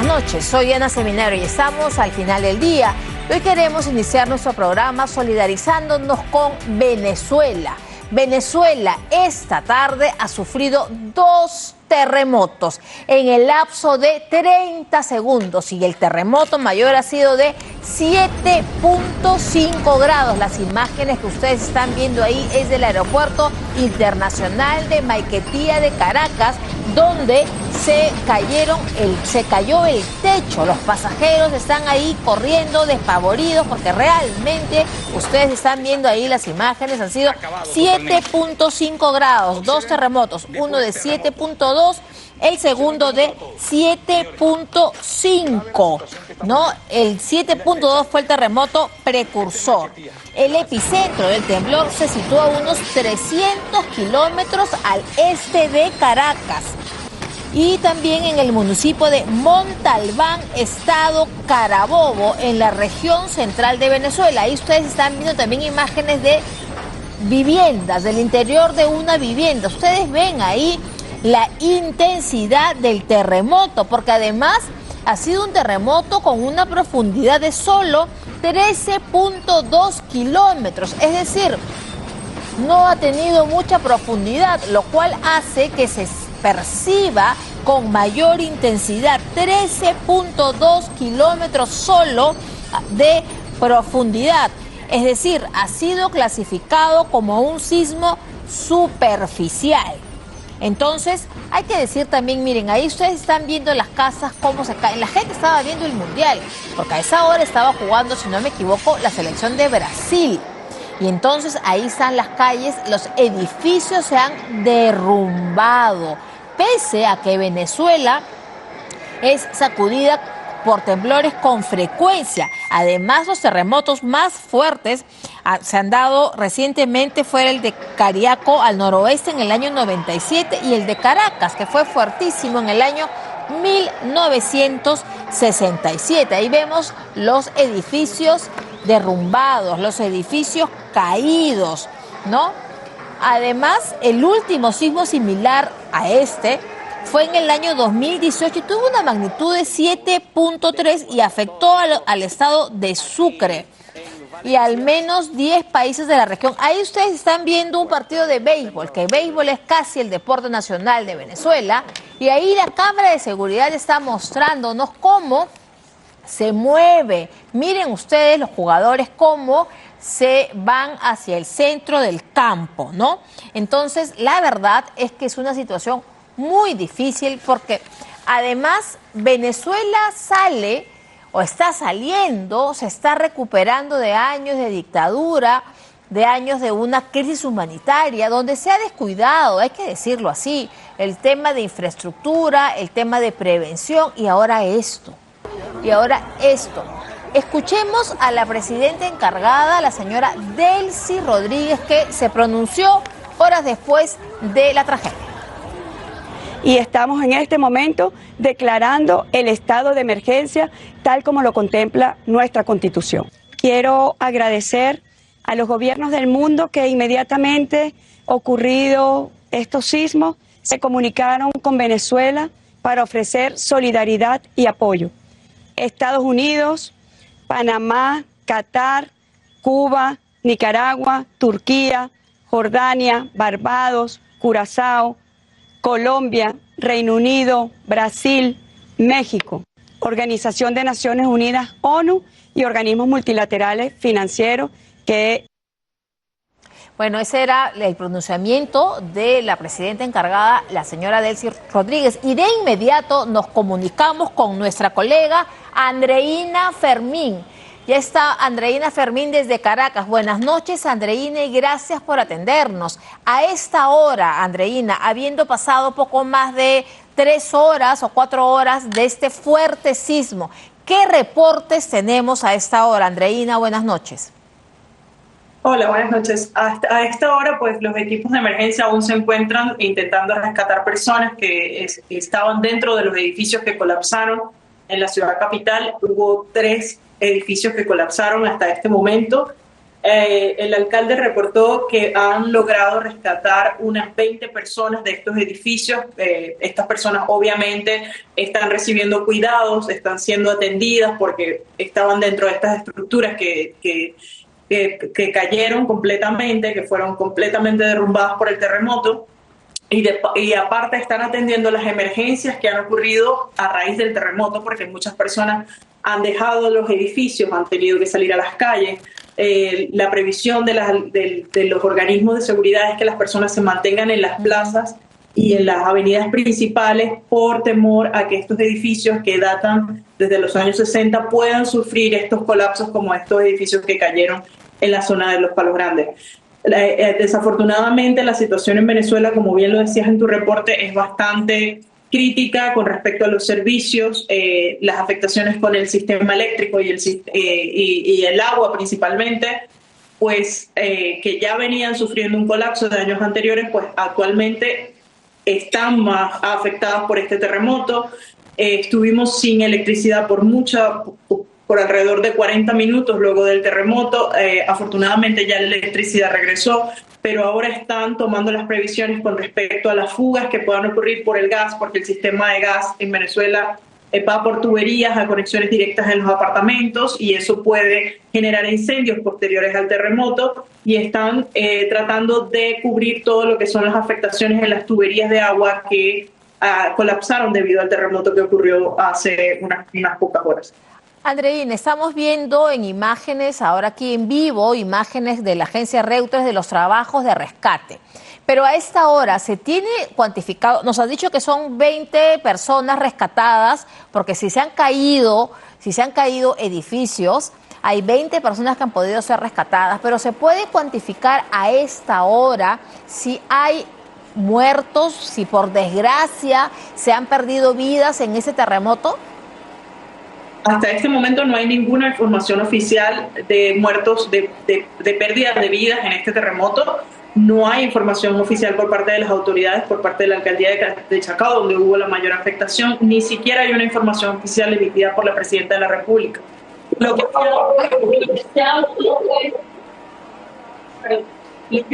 Buenas noches, soy Ana Seminario y estamos al final del día. Hoy queremos iniciar nuestro programa solidarizándonos con Venezuela. Venezuela esta tarde ha sufrido 2 terremotos en el lapso de 30 segundos y el terremoto mayor ha sido de 7.5 grados. Las imágenes que ustedes están viendo ahí es del Aeropuerto Internacional de Maiquetía de Caracas, donde se cayó el techo. Los pasajeros están ahí corriendo despavoridos porque realmente ustedes están viendo ahí las imágenes, han sido 7.5 grados, 2 terremotos, uno de 7.2, el segundo de 7.5, ¿no? El 7.2 fue el terremoto precursor. El epicentro del temblor se sitúa a unos 300 kilómetros al este de Caracas y también en el municipio de Montalbán, estado Carabobo, en la región central de Venezuela. Ahí ustedes están viendo también imágenes de viviendas, del interior de una vivienda. Ustedes ven ahí la intensidad del terremoto, porque además ha sido un terremoto con una profundidad de solo 13.2 kilómetros, es decir, no ha tenido mucha profundidad, lo cual hace que se perciba con mayor intensidad. 13.2 kilómetros solo de profundidad, es decir, ha sido clasificado como un sismo superficial. Entonces, hay que decir también, miren, ahí ustedes están viendo las casas, cómo se caen. La gente estaba viendo el Mundial, porque a esa hora estaba jugando, si no me equivoco, la selección de Brasil. Y entonces ahí están las calles, los edificios se han derrumbado, pese a que Venezuela es sacudida por temblores con frecuencia. Además, los terremotos más fuertes se han dado recientemente, fue el de Cariaco al noroeste en el año 97 y el de Caracas, que fue fuertísimo en el año 1967. Ahí vemos los edificios derrumbados, los edificios caídos, ¿no? Además, el último sismo similar a este fue en el año 2018 y tuvo una magnitud de 7.3 y afectó al estado de Sucre y al menos 10 países de la región. Ahí ustedes están viendo un partido de béisbol, que el béisbol es casi el deporte nacional de Venezuela, y ahí la cámara de seguridad está mostrándonos cómo se mueve. Miren ustedes los jugadores cómo se van hacia el centro del campo, ¿no? Entonces, la verdad es que es una situación muy difícil porque además Venezuela sale o está saliendo, se está recuperando de años de dictadura, de años de una crisis humanitaria donde se ha descuidado, hay que decirlo así, el tema de infraestructura, el tema de prevención y ahora esto. Escuchemos a la presidenta encargada, la señora Delcy Rodríguez, que se pronunció horas después de la tragedia. Y estamos en este momento declarando el estado de emergencia tal como lo contempla nuestra Constitución. Quiero agradecer a los gobiernos del mundo que inmediatamente ocurrido estos sismos se comunicaron con Venezuela para ofrecer solidaridad y apoyo. Estados Unidos, Panamá, Qatar, Cuba, Nicaragua, Turquía, Jordania, Barbados, Curazao, Colombia, Reino Unido, Brasil, México, Organización de Naciones Unidas, ONU y organismos multilaterales financieros que... Bueno, ese era el pronunciamiento de la presidenta encargada, la señora Delcy Rodríguez. Y de inmediato nos comunicamos con nuestra colega Andreina Fermín. Ya está Andreina Fermín desde Caracas. Buenas noches, Andreina, y gracias por atendernos. A esta hora, Andreina, habiendo pasado poco más de 3 horas o 4 horas de este fuerte sismo, ¿qué reportes tenemos a esta hora? Andreina, buenas noches. Hola, buenas noches. A esta hora, pues los equipos de emergencia aún se encuentran intentando rescatar personas que estaban dentro de los edificios que colapsaron en la ciudad capital. Hubo 3 edificios que colapsaron hasta este momento. El alcalde reportó que han logrado rescatar unas 20 personas de estos edificios. Estas personas obviamente están recibiendo cuidados, están siendo atendidas porque estaban dentro de estas estructuras que cayeron completamente, que fueron completamente derrumbadas por el terremoto. Y aparte están atendiendo las emergencias que han ocurrido a raíz del terremoto, porque muchas personas han dejado los edificios, han tenido que salir a las calles. La previsión de los organismos de seguridad es que las personas se mantengan en las plazas y en las avenidas principales por temor a que estos edificios que datan desde los años 60 puedan sufrir estos colapsos como estos edificios que cayeron en la zona de Los Palos Grandes. Desafortunadamente la situación en Venezuela, como bien lo decías en tu reporte, es bastante crítica con respecto a los servicios, las afectaciones con el sistema eléctrico y el agua principalmente, pues que ya venían sufriendo un colapso de años anteriores, pues actualmente están más afectadas por este terremoto. Estuvimos sin electricidad por alrededor de 40 minutos luego del terremoto. Afortunadamente ya la electricidad regresó, pero ahora están tomando las previsiones con respecto a las fugas que puedan ocurrir por el gas, porque el sistema de gas en Venezuela va por tuberías a conexiones directas en los apartamentos y eso puede generar incendios posteriores al terremoto, y están tratando de cubrir todo lo que son las afectaciones en las tuberías de agua que colapsaron debido al terremoto que ocurrió hace unas pocas horas. Andreina, estamos viendo en imágenes, ahora aquí en vivo, imágenes de la agencia Reuters de los trabajos de rescate. Pero a esta hora se tiene cuantificado, nos has dicho que son 20 personas rescatadas, porque si se han caído edificios, hay 20 personas que han podido ser rescatadas, pero se puede cuantificar a esta hora si hay muertos, si por desgracia se han perdido vidas en ese terremoto. Hasta este momento no hay ninguna información oficial de muertos, de pérdidas de vidas en este terremoto. No hay información oficial por parte de las autoridades, por parte de la alcaldía de Chacao, donde hubo la mayor afectación. Ni siquiera hay una información oficial emitida por la presidenta de la República. Lo que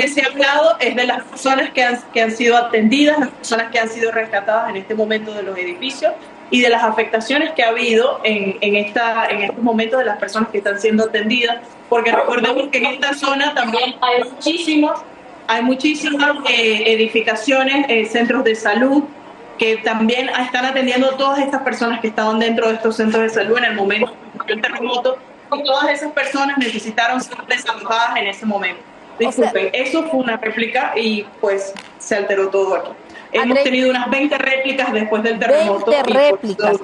se ha hablado es de las personas que han sido atendidas, las personas que han sido rescatadas en este momento de los edificios, y de las afectaciones que ha habido en estos momentos de las personas que están siendo atendidas, porque recordemos que en esta zona también hay muchísimas edificaciones, centros de salud, que también están atendiendo a todas estas personas que estaban dentro de estos centros de salud en el momento del terremoto, y todas esas personas necesitaron ser desalojadas en ese momento. Disculpen, eso fue una réplica y pues se alteró todo aquí. Hemos tenido unas 20 réplicas después del terremoto. 20 réplicas.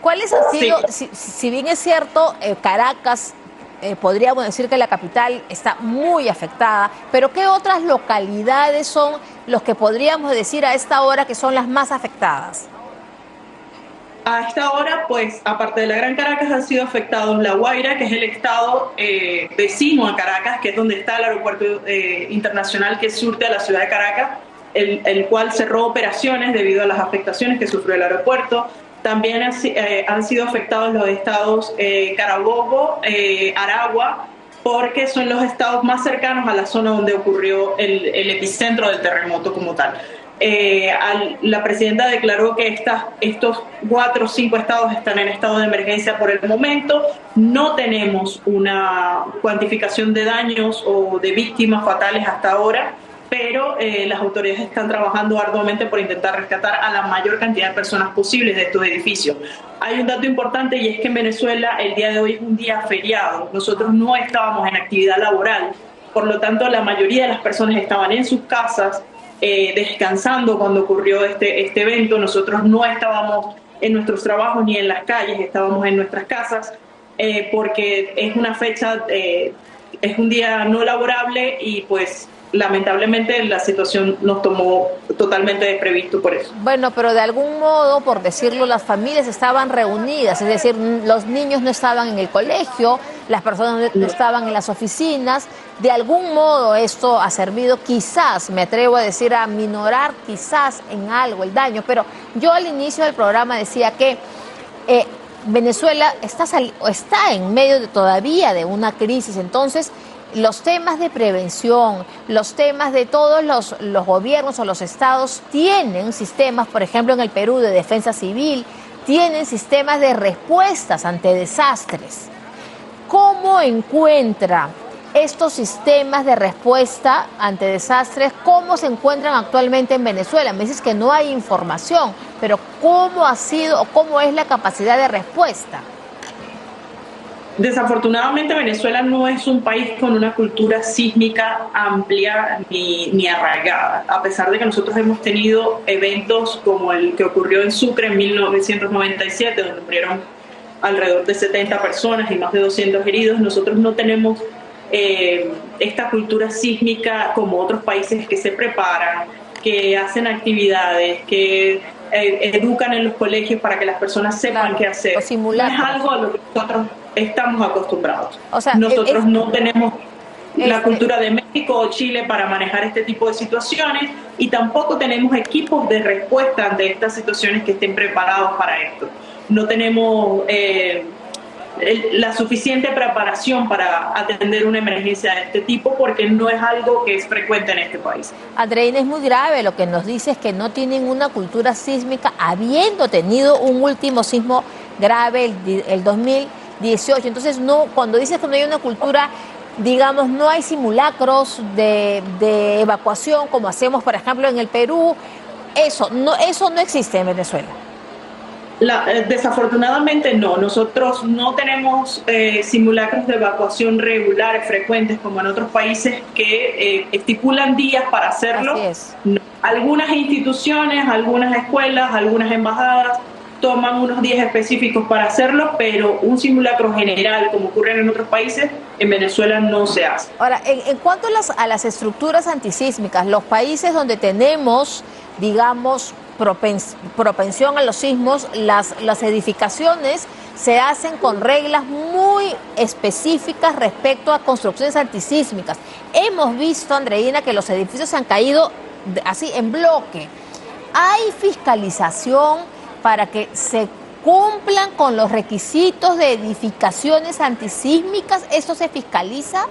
¿Cuáles han sido, si bien es cierto, Caracas, podríamos decir que la capital está muy afectada, pero qué otras localidades son los que podríamos decir a esta hora que son las más afectadas? A esta hora, pues, aparte de la Gran Caracas, han sido afectados La Guaira, que es el estado vecino a Caracas, que es donde está el aeropuerto internacional que surte a la ciudad de Caracas, el cual cerró operaciones debido a las afectaciones que sufrió el aeropuerto. También han sido afectados los estados Carabobo, Aragua, porque son los estados más cercanos a la zona donde ocurrió el epicentro del terremoto como tal. La presidenta declaró que estos 4 o 5 estados están en estado de emergencia por el momento. No tenemos una cuantificación de daños o de víctimas fatales hasta ahora, pero las autoridades están trabajando arduamente por intentar rescatar a la mayor cantidad de personas posibles de estos edificios. Hay un dato importante, y es que en Venezuela el día de hoy es un día feriado. Nosotros no estábamos en actividad laboral, por lo tanto la mayoría de las personas estaban en sus casas descansando cuando ocurrió este evento. Nosotros no estábamos en nuestros trabajos ni en las calles, estábamos en nuestras casas porque es una fecha, es un día no laborable, y pues lamentablemente la situación nos tomó totalmente desprevisto por eso. Bueno, pero de algún modo, por decirlo, las familias estaban reunidas, es decir, los niños no estaban en el colegio, las personas no estaban en las oficinas. De algún modo esto ha servido, quizás, me atrevo a decir, a minorar quizás en algo el daño, pero yo al inicio del programa decía que Venezuela está en medio todavía de una crisis. Entonces, los temas de prevención, los temas de todos los gobiernos o los estados tienen sistemas, por ejemplo en el Perú, de defensa civil, tienen sistemas de respuestas ante desastres. ¿Cómo encuentra estos sistemas de respuesta ante desastres? ¿Cómo se encuentran actualmente en Venezuela? Me dices que no hay información, pero ¿cómo ha sido o cómo es la capacidad de respuesta? Desafortunadamente Venezuela no es un país con una cultura sísmica amplia ni arraigada, a pesar de que nosotros hemos tenido eventos como el que ocurrió en Sucre en 1997, donde murieron alrededor de 70 personas y más de 200 heridos. Nosotros no tenemos esta cultura sísmica como otros países que se preparan, que hacen actividades, que educan en los colegios para que las personas sepan qué hacer. No es algo a lo que nosotros estamos acostumbrados. O sea, nosotros no tenemos la cultura de México o Chile para manejar este tipo de situaciones y tampoco tenemos equipos de respuesta ante estas situaciones que estén preparados para esto. No tenemos la suficiente preparación para atender una emergencia de este tipo porque no es algo que es frecuente en este país. Andreina, es muy grave lo que nos dice, es que no tienen una cultura sísmica, habiendo tenido un último sismo grave el 2018. Entonces, no, cuando dices que no hay una cultura, digamos, no hay simulacros de evacuación como hacemos, por ejemplo, en el Perú, eso no existe en Venezuela. Desafortunadamente no, nosotros no tenemos simulacros de evacuación regulares, frecuentes, como en otros países que estipulan días para hacerlo. Así es. No. Algunas instituciones, algunas escuelas, algunas embajadas toman unos días específicos para hacerlo, pero un simulacro general, como ocurre en otros países, en Venezuela no se hace. Ahora, en cuanto a las estructuras antisísmicas, los países donde tenemos, digamos, propensión a los sismos, las edificaciones se hacen con reglas muy específicas respecto a construcciones antisísmicas. Hemos visto, Andreina, que los edificios se han caído así en bloque. ¿Hay fiscalización para que se cumplan con los requisitos de edificaciones antisísmicas? ¿Esto se fiscaliza?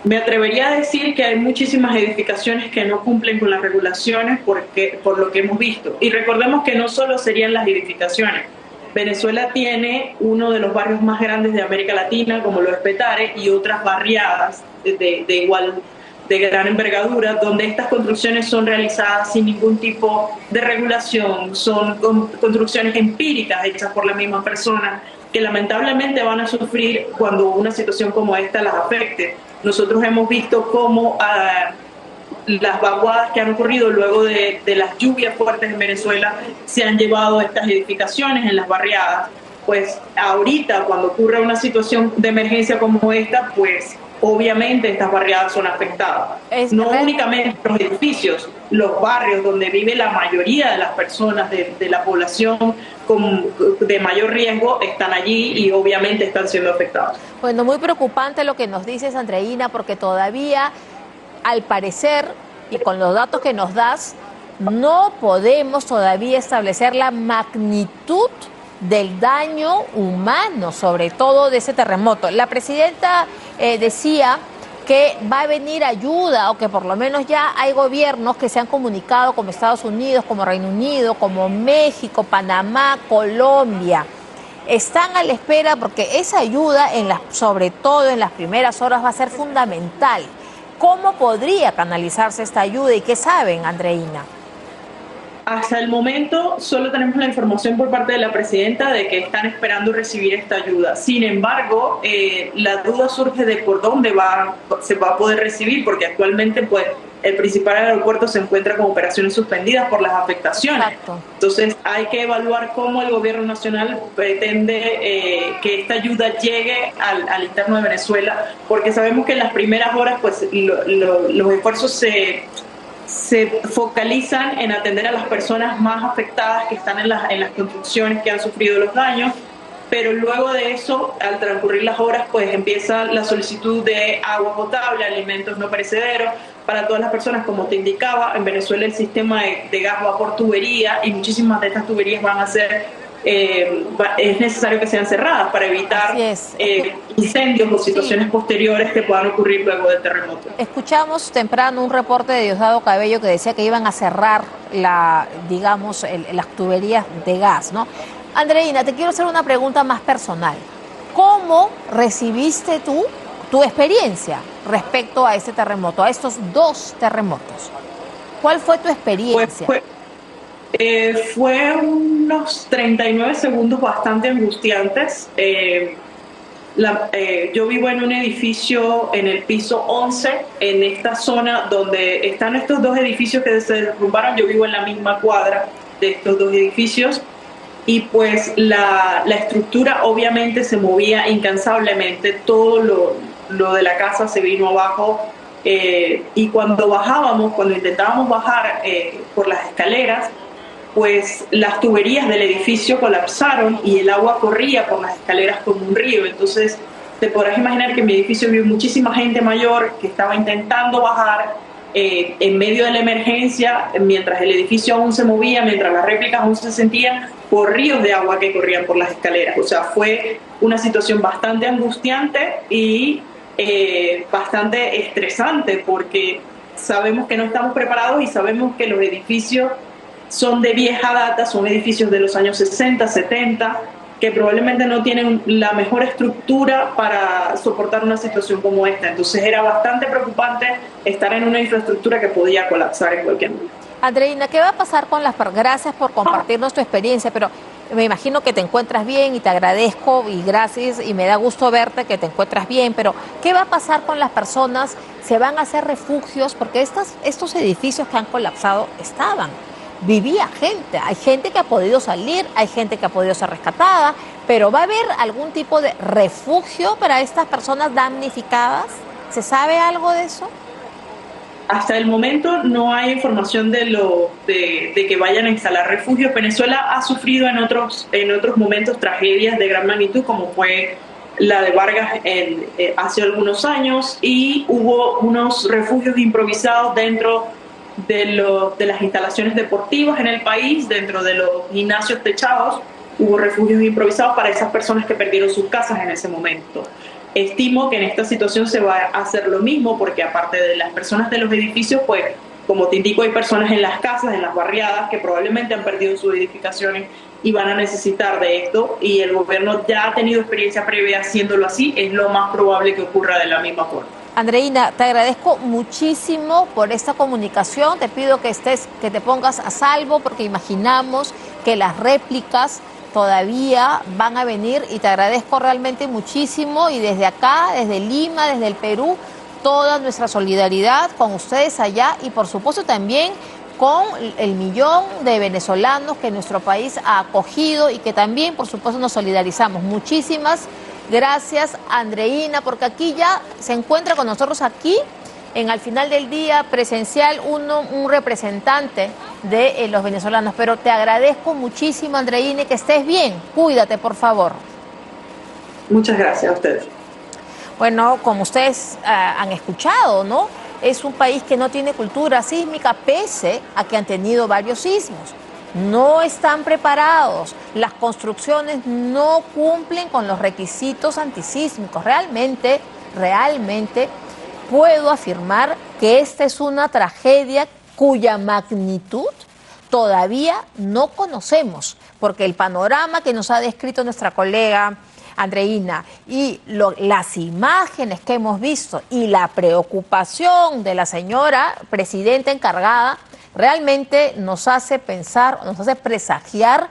Me atrevería a decir que hay muchísimas edificaciones que no cumplen con las regulaciones por lo que hemos visto. Y recordemos que no solo serían las edificaciones. Venezuela tiene uno de los barrios más grandes de América Latina, como lo es Petare, y otras barriadas de gran envergadura, donde estas construcciones son realizadas sin ningún tipo de regulación, son construcciones empíricas hechas por la misma persona, que lamentablemente van a sufrir cuando una situación como esta las afecte. Nosotros hemos visto cómo las vaguadas que han ocurrido luego de las lluvias fuertes en Venezuela se han llevado a estas edificaciones en las barriadas. Pues ahorita, cuando ocurre una situación de emergencia como esta, pues obviamente estas barriadas son afectadas. No únicamente los edificios, los barrios donde vive la mayoría de las personas de la población de mayor riesgo están allí y obviamente están siendo afectados. Bueno, muy preocupante lo que nos dices, Andreina, porque todavía, al parecer, y con los datos que nos das, no podemos todavía establecer la magnitud del daño humano, sobre todo de ese terremoto. La presidenta decía que va a venir ayuda, o que por lo menos ya hay gobiernos que se han comunicado, como Estados Unidos, como Reino Unido, como México, Panamá, Colombia. Están a la espera porque esa ayuda, sobre todo en las primeras horas, va a ser fundamental. ¿Cómo podría canalizarse esta ayuda y qué saben, Andreina? Hasta el momento solo tenemos la información por parte de la presidenta de que están esperando recibir esta ayuda. Sin embargo, la duda surge de por dónde se va a poder recibir, porque actualmente pues el principal aeropuerto se encuentra con operaciones suspendidas por las afectaciones. Exacto. Entonces hay que evaluar cómo el gobierno nacional pretende que esta ayuda llegue al interno de Venezuela, porque sabemos que en las primeras horas pues los esfuerzos se focalizan en atender a las personas más afectadas que están en las construcciones que han sufrido los daños, pero luego de eso, al transcurrir las horas, pues empieza la solicitud de agua potable, alimentos no perecederos para todas las personas. Como te indicaba, en Venezuela el sistema de gas va por tubería y muchísimas de estas tuberías van a ser es necesario que sean cerradas para evitar incendios o situaciones posteriores que puedan ocurrir luego del terremoto. Escuchamos temprano un reporte de Diosdado Cabello que decía que iban a cerrar las tuberías de gas, ¿no? Andreina, te quiero hacer una pregunta más personal. ¿Cómo recibiste tú tu experiencia respecto a este terremoto, a estos dos terremotos? ¿Cuál fue tu experiencia? Fue unos 39 segundos bastante angustiantes. Yo vivo en un edificio en el piso 11, en esta zona donde están estos dos edificios que se derrumbaron. Yo vivo en la misma cuadra de estos dos edificios y pues la estructura obviamente se movía incansablemente. Todo lo de la casa se vino abajo. Y cuando intentábamos bajar por las escaleras, pues las tuberías del edificio colapsaron y el agua corría por las escaleras como un río. Entonces te podrás imaginar que en mi edificio vive muchísima gente mayor que estaba intentando bajar en medio de la emergencia, mientras el edificio aún se movía, mientras las réplicas aún se sentían, por ríos de agua que corrían por las escaleras. O sea, fue una situación bastante angustiante y bastante estresante, porque sabemos que no estamos preparados y sabemos que los edificios son de vieja data, son edificios de los años 60, 70, que probablemente no tienen la mejor estructura para soportar una situación como esta. Entonces era bastante preocupante estar en una infraestructura que podía colapsar en cualquier momento. Andreina, ¿qué va a pasar con las personas? Gracias por compartirnos tu experiencia, pero me imagino que te encuentras bien y te agradezco y gracias y me da gusto verte que te encuentras bien, pero ¿qué va a pasar con las personas? ¿Se van a hacer refugios? Porque estos edificios que han colapsado vivía gente, hay gente que ha podido salir, hay gente que ha podido ser rescatada, pero ¿va a haber algún tipo de refugio para estas personas damnificadas? ¿Se sabe algo de eso? Hasta el momento no hay información de que vayan a instalar refugios. Venezuela ha sufrido en otros momentos tragedias de gran magnitud, como fue la de Vargas hace algunos años, y hubo unos refugios improvisados dentro de las instalaciones deportivas en el país, dentro de los gimnasios techados. Hubo refugios improvisados para esas personas que perdieron sus casas en ese momento. Estimo que en esta situación se va a hacer lo mismo, porque aparte de las personas de los edificios, pues como te indico, hay personas en las casas, en las barriadas, que probablemente han perdido sus edificaciones y van a necesitar de esto, y el gobierno ya ha tenido experiencia previa haciéndolo así. Es lo más probable que ocurra de la misma forma. Andreina, te agradezco muchísimo por esta comunicación. Te pido que te pongas a salvo, porque imaginamos que las réplicas todavía van a venir, y te agradezco realmente muchísimo, y desde acá, desde Lima, desde el Perú, toda nuestra solidaridad con ustedes allá, y por supuesto también con el millón de venezolanos que nuestro país ha acogido y que también por supuesto nos solidarizamos. Muchísimas gracias, Andreina, porque aquí ya se encuentra con nosotros aquí al final del día presencial un representante de los venezolanos. Pero te agradezco muchísimo, Andreina, y que estés bien. Cuídate, por favor. Muchas gracias a ustedes. Bueno, como ustedes han escuchado, ¿no? Es un país que no tiene cultura sísmica, pese a que han tenido varios sismos. No están preparados, las construcciones no cumplen con los requisitos antisísmicos. Realmente puedo afirmar que esta es una tragedia cuya magnitud todavía no conocemos, porque el panorama que nos ha descrito nuestra colega Andreina y las imágenes que hemos visto y la preocupación de la señora presidenta encargada realmente nos hace pensar, nos hace presagiar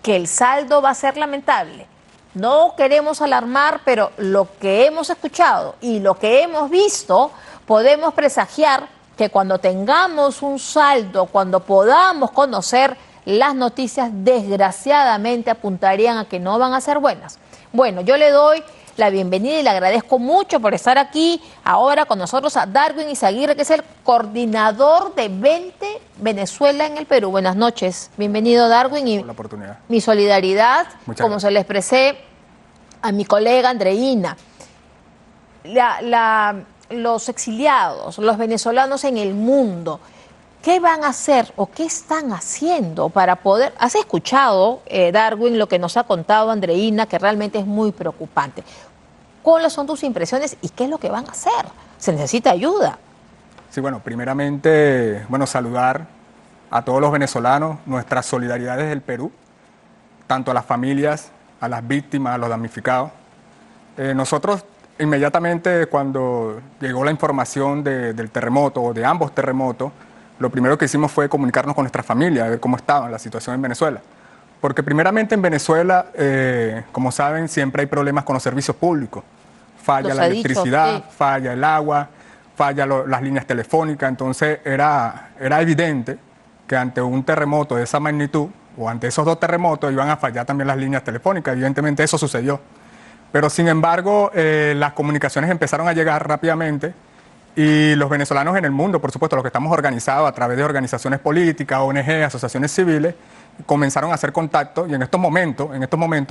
que el saldo va a ser lamentable. No queremos alarmar, pero lo que hemos escuchado y lo que hemos visto, podemos presagiar que cuando tengamos un saldo, cuando podamos conocer las noticias, desgraciadamente apuntarían a que no van a ser buenas. Bueno, yo le doy la bienvenida y le agradezco mucho por estar aquí ahora con nosotros a Darwin Izaguirre, que es el coordinador de 20 Venezuela en el Perú. Buenas noches, bienvenido, Darwin, y la oportunidad. Mi solidaridad, Muchas como gracias. se le expresé a mi colega Andreina. Los exiliados, los venezolanos en el mundo, ¿Qué van a hacer o qué están haciendo para poder...? Has escuchado, Darwin, lo que nos ha contado Andreina, que realmente es muy preocupante. ¿Cuáles son tus impresiones y qué es lo que van a hacer? Se necesita ayuda. Sí, bueno, primeramente, saludar a todos los venezolanos, nuestra solidaridad desde el Perú, tanto a las familias, a las víctimas, a los damnificados. Nosotros inmediatamente cuando llegó la información del terremoto o de ambos terremotos, lo primero que hicimos fue comunicarnos con nuestra familia, a ver cómo estaba la situación en Venezuela. Porque primeramente en Venezuela, como saben, siempre hay problemas con los servicios públicos. Falla la electricidad, falla el agua, falla las líneas telefónicas. Entonces era evidente que ante un terremoto de esa magnitud, o ante esos dos terremotos, iban a fallar también las líneas telefónicas. Evidentemente eso sucedió. Pero sin embargo, las comunicaciones empezaron a llegar rápidamente y los venezolanos en el mundo, por supuesto, los que estamos organizados a través de organizaciones políticas, ONG, asociaciones civiles, comenzaron a hacer contacto y en estos momentos,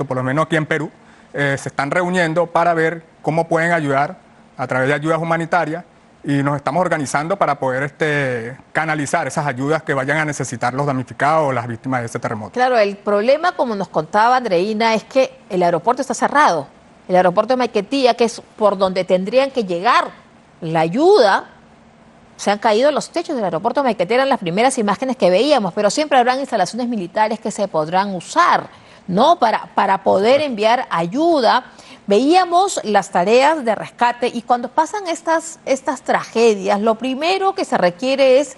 por lo menos aquí en Perú, se están reuniendo para ver cómo pueden ayudar a través de ayudas humanitarias y nos estamos organizando para poder canalizar esas ayudas que vayan a necesitar los damnificados o las víctimas de este terremoto. Claro, el problema, como nos contaba Andreina, es que el aeropuerto está cerrado. El aeropuerto de Maiquetía, que es por donde tendrían que llegar la ayuda, se han caído los techos del aeropuerto de Maiquetía, eran las primeras imágenes que veíamos, pero siempre habrán instalaciones militares que se podrán usar, ¿no? Para poder enviar ayuda. Veíamos las tareas de rescate y cuando pasan estas tragedias, lo primero que se requiere es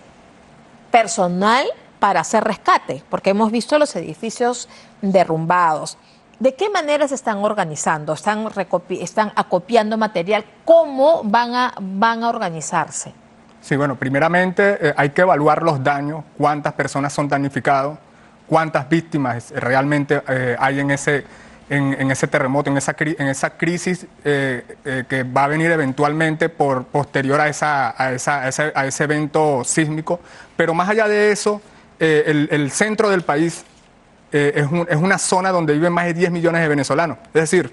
personal para hacer rescate, porque hemos visto los edificios derrumbados. ¿De qué manera se están organizando? ¿Están acopiando material? ¿Cómo van a organizarse? Sí, bueno, primeramente hay que evaluar los daños, cuántas personas son damnificadas, cuántas víctimas realmente hay en ese terremoto, en esa crisis que va a venir eventualmente posterior a ese evento sísmico. Pero más allá de eso, el centro del país es una zona donde viven más de 10 millones de venezolanos. Es decir,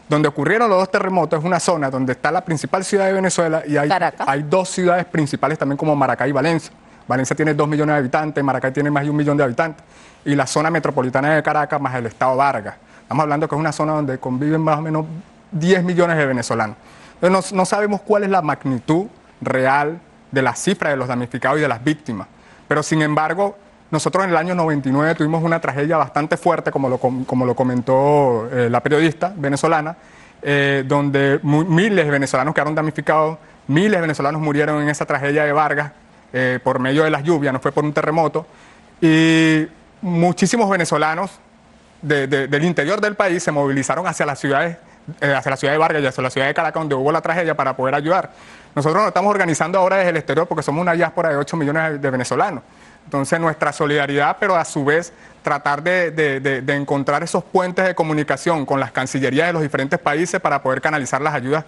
donde ocurrieron los dos terremotos es una zona donde está la principal ciudad de Venezuela y hay dos ciudades principales también como Maracay y Valencia. Valencia tiene 2 millones de habitantes, Maracay tiene más de 1 millón de habitantes. Y la zona metropolitana de Caracas más el estado Vargas. Estamos hablando que es una zona donde conviven más o menos 10 millones de venezolanos. Entonces no sabemos cuál es la magnitud real de la cifra de los damnificados y de las víctimas. Pero sin embargo, nosotros en el año 99 tuvimos una tragedia bastante fuerte, como lo comentó la periodista venezolana, donde miles de venezolanos quedaron damnificados, miles de venezolanos murieron en esa tragedia de Vargas por medio de las lluvias, no fue por un terremoto, y muchísimos venezolanos del interior del país se movilizaron hacia las ciudades, hacia la ciudad de Vargas y hacia la ciudad de Caracas, donde hubo la tragedia, para poder ayudar. Nosotros nos estamos organizando ahora desde el exterior porque somos una diáspora de 8 millones de venezolanos. Entonces nuestra solidaridad, pero a su vez tratar de encontrar esos puentes de comunicación con las cancillerías de los diferentes países para poder canalizar las ayudas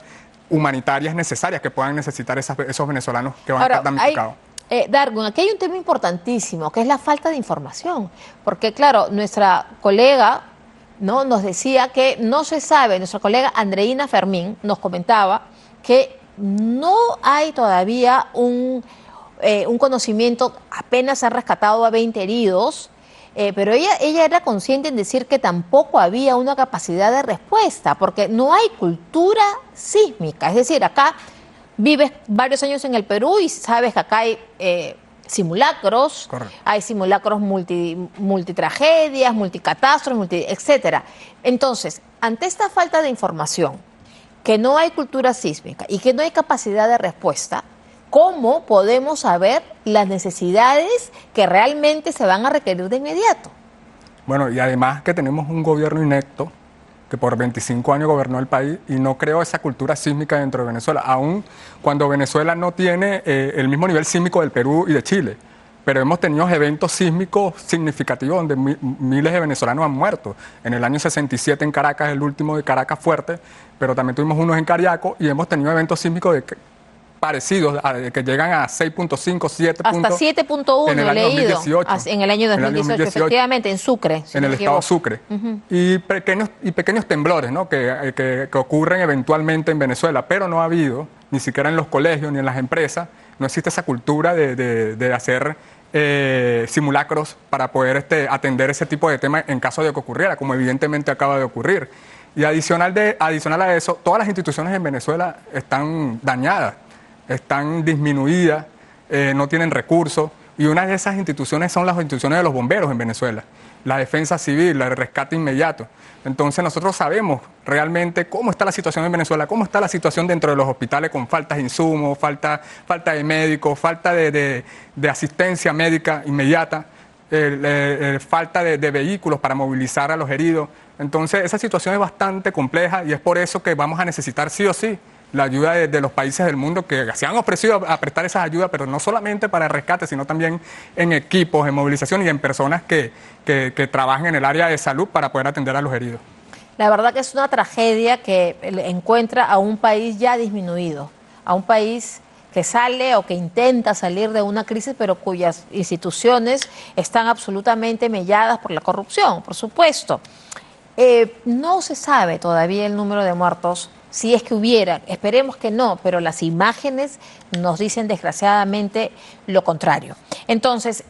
humanitarias necesarias que puedan necesitar esos venezolanos que van a estar damnificados. Darwin, aquí hay un tema importantísimo, que es la falta de información, porque claro, nuestra colega, ¿no?, nos decía que no se sabe, nuestra colega Andreina Fermín nos comentaba que no hay todavía un conocimiento, apenas se han rescatado a 20 heridos, pero ella era consciente en decir que tampoco había una capacidad de respuesta, porque no hay cultura sísmica. Es decir, acá vives varios años en el Perú y sabes que acá hay simulacros, correcto, hay simulacros multitragedias, multicatástrofes, etcétera. Entonces, ante esta falta de información, que no hay cultura sísmica y que no hay capacidad de respuesta, ¿cómo podemos saber las necesidades que realmente se van a requerir de inmediato? Bueno, y además que tenemos un gobierno inepto que por 25 años gobernó el país y no creó esa cultura sísmica dentro de Venezuela, aun cuando Venezuela no tiene el mismo nivel sísmico del Perú y de Chile. Pero hemos tenido eventos sísmicos significativos donde miles de venezolanos han muerto. En el año 67 en Caracas, el último de Caracas fuerte, pero también tuvimos unos en Cariaco y hemos tenido eventos sísmicos parecidos, que llegan a 6.5, 7 hasta 7.1 en el año 2018. En el año 2018, efectivamente, en Sucre. En el estado Sucre. Y pequeños temblores, ¿no?, que ocurren eventualmente en Venezuela, pero no ha habido, ni siquiera en los colegios ni en las empresas, no existe esa cultura de hacer simulacros para poder atender ese tipo de temas en caso de que ocurriera, como evidentemente acaba de ocurrir. Y adicional a eso, todas las instituciones en Venezuela están dañadas, están disminuidas, no tienen recursos, y una de esas instituciones son las instituciones de los bomberos en Venezuela, la defensa civil, el rescate inmediato. Entonces nosotros sabemos realmente cómo está la situación en Venezuela, cómo está la situación dentro de los hospitales con falta de insumos, falta de médicos, falta de asistencia médica inmediata, falta de vehículos para movilizar a los heridos. Entonces esa situación es bastante compleja y es por eso que vamos a necesitar sí o sí la ayuda de los países del mundo que se han ofrecido a prestar esas ayudas, pero no solamente para el rescate, sino también en equipos, en movilización y en personas que trabajan en el área de salud para poder atender a los heridos. La verdad que es una tragedia que encuentra a un país ya disminuido, a un país que sale o que intenta salir de una crisis, pero cuyas instituciones están absolutamente melladas por la corrupción, por supuesto. No se sabe todavía el número de muertos. Si es que hubiera, esperemos que no, pero las imágenes nos dicen desgraciadamente lo contrario. Entonces,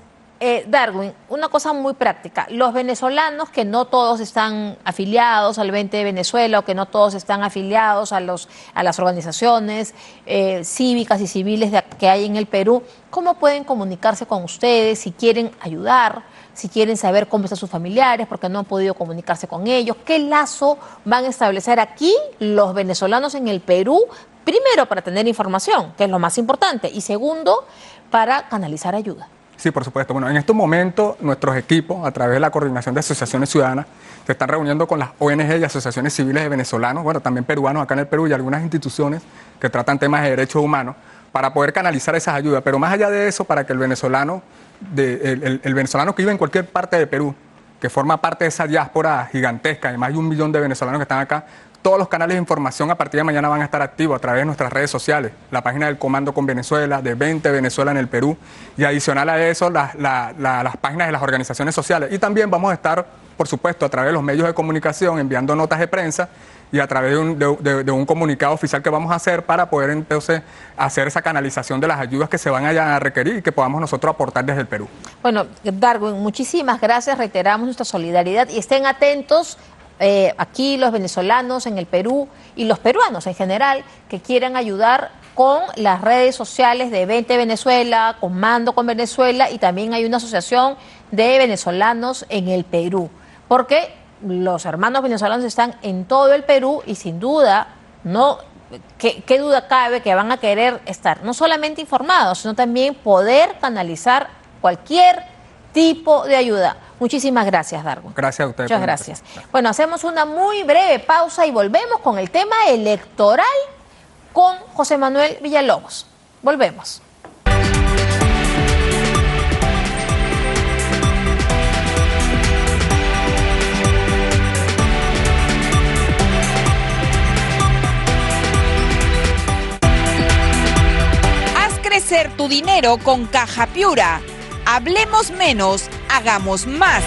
Darwin, una cosa muy práctica. Los venezolanos que no todos están afiliados al 20 de Venezuela o que no todos están afiliados a las organizaciones cívicas y civiles que hay en el Perú, ¿cómo pueden comunicarse con ustedes si quieren ayudar? Si quieren saber cómo están sus familiares, porque no han podido comunicarse con ellos, ¿qué lazo van a establecer aquí los venezolanos en el Perú? Primero, para tener información, que es lo más importante, y segundo, para canalizar ayuda. Sí, por supuesto. Bueno, en estos momentos nuestros equipos, a través de la Coordinación de Asociaciones Ciudadanas, se están reuniendo con las ONG y asociaciones civiles de venezolanos, bueno, también peruanos acá en el Perú y algunas instituciones que tratan temas de derechos humanos, para poder canalizar esas ayudas. Pero más allá de eso, para que el venezolano que vive en cualquier parte de Perú, que forma parte de esa diáspora gigantesca, de más de 1 millón de venezolanos que están acá, todos los canales de información a partir de mañana van a estar activos a través de nuestras redes sociales, la página del Comando con Venezuela, de 20 Venezuela en el Perú, y adicional a eso las páginas de las organizaciones sociales. Y también vamos a estar, por supuesto, a través de los medios de comunicación, enviando notas de prensa y a través de un comunicado oficial que vamos a hacer para poder entonces hacer esa canalización de las ayudas que se van a requerir y que podamos nosotros aportar desde el Perú. Bueno, Darwin, muchísimas gracias, reiteramos nuestra solidaridad y estén atentos aquí los venezolanos en el Perú y los peruanos en general que quieran ayudar con las redes sociales de 20 Venezuela, Comando con Venezuela, y también hay una asociación de venezolanos en el Perú, porque los hermanos venezolanos están en todo el Perú y sin duda, ¿qué duda cabe que van a querer estar no solamente informados, sino también poder canalizar cualquier tipo de ayuda? Muchísimas gracias, Darwin. Gracias a ustedes. Muchas gracias. Bueno, hacemos una muy breve pausa y volvemos con el tema electoral con José Manuel Villalobos. Volvemos. Crecer tu dinero con Caja Piura. Hablemos menos, hagamos más.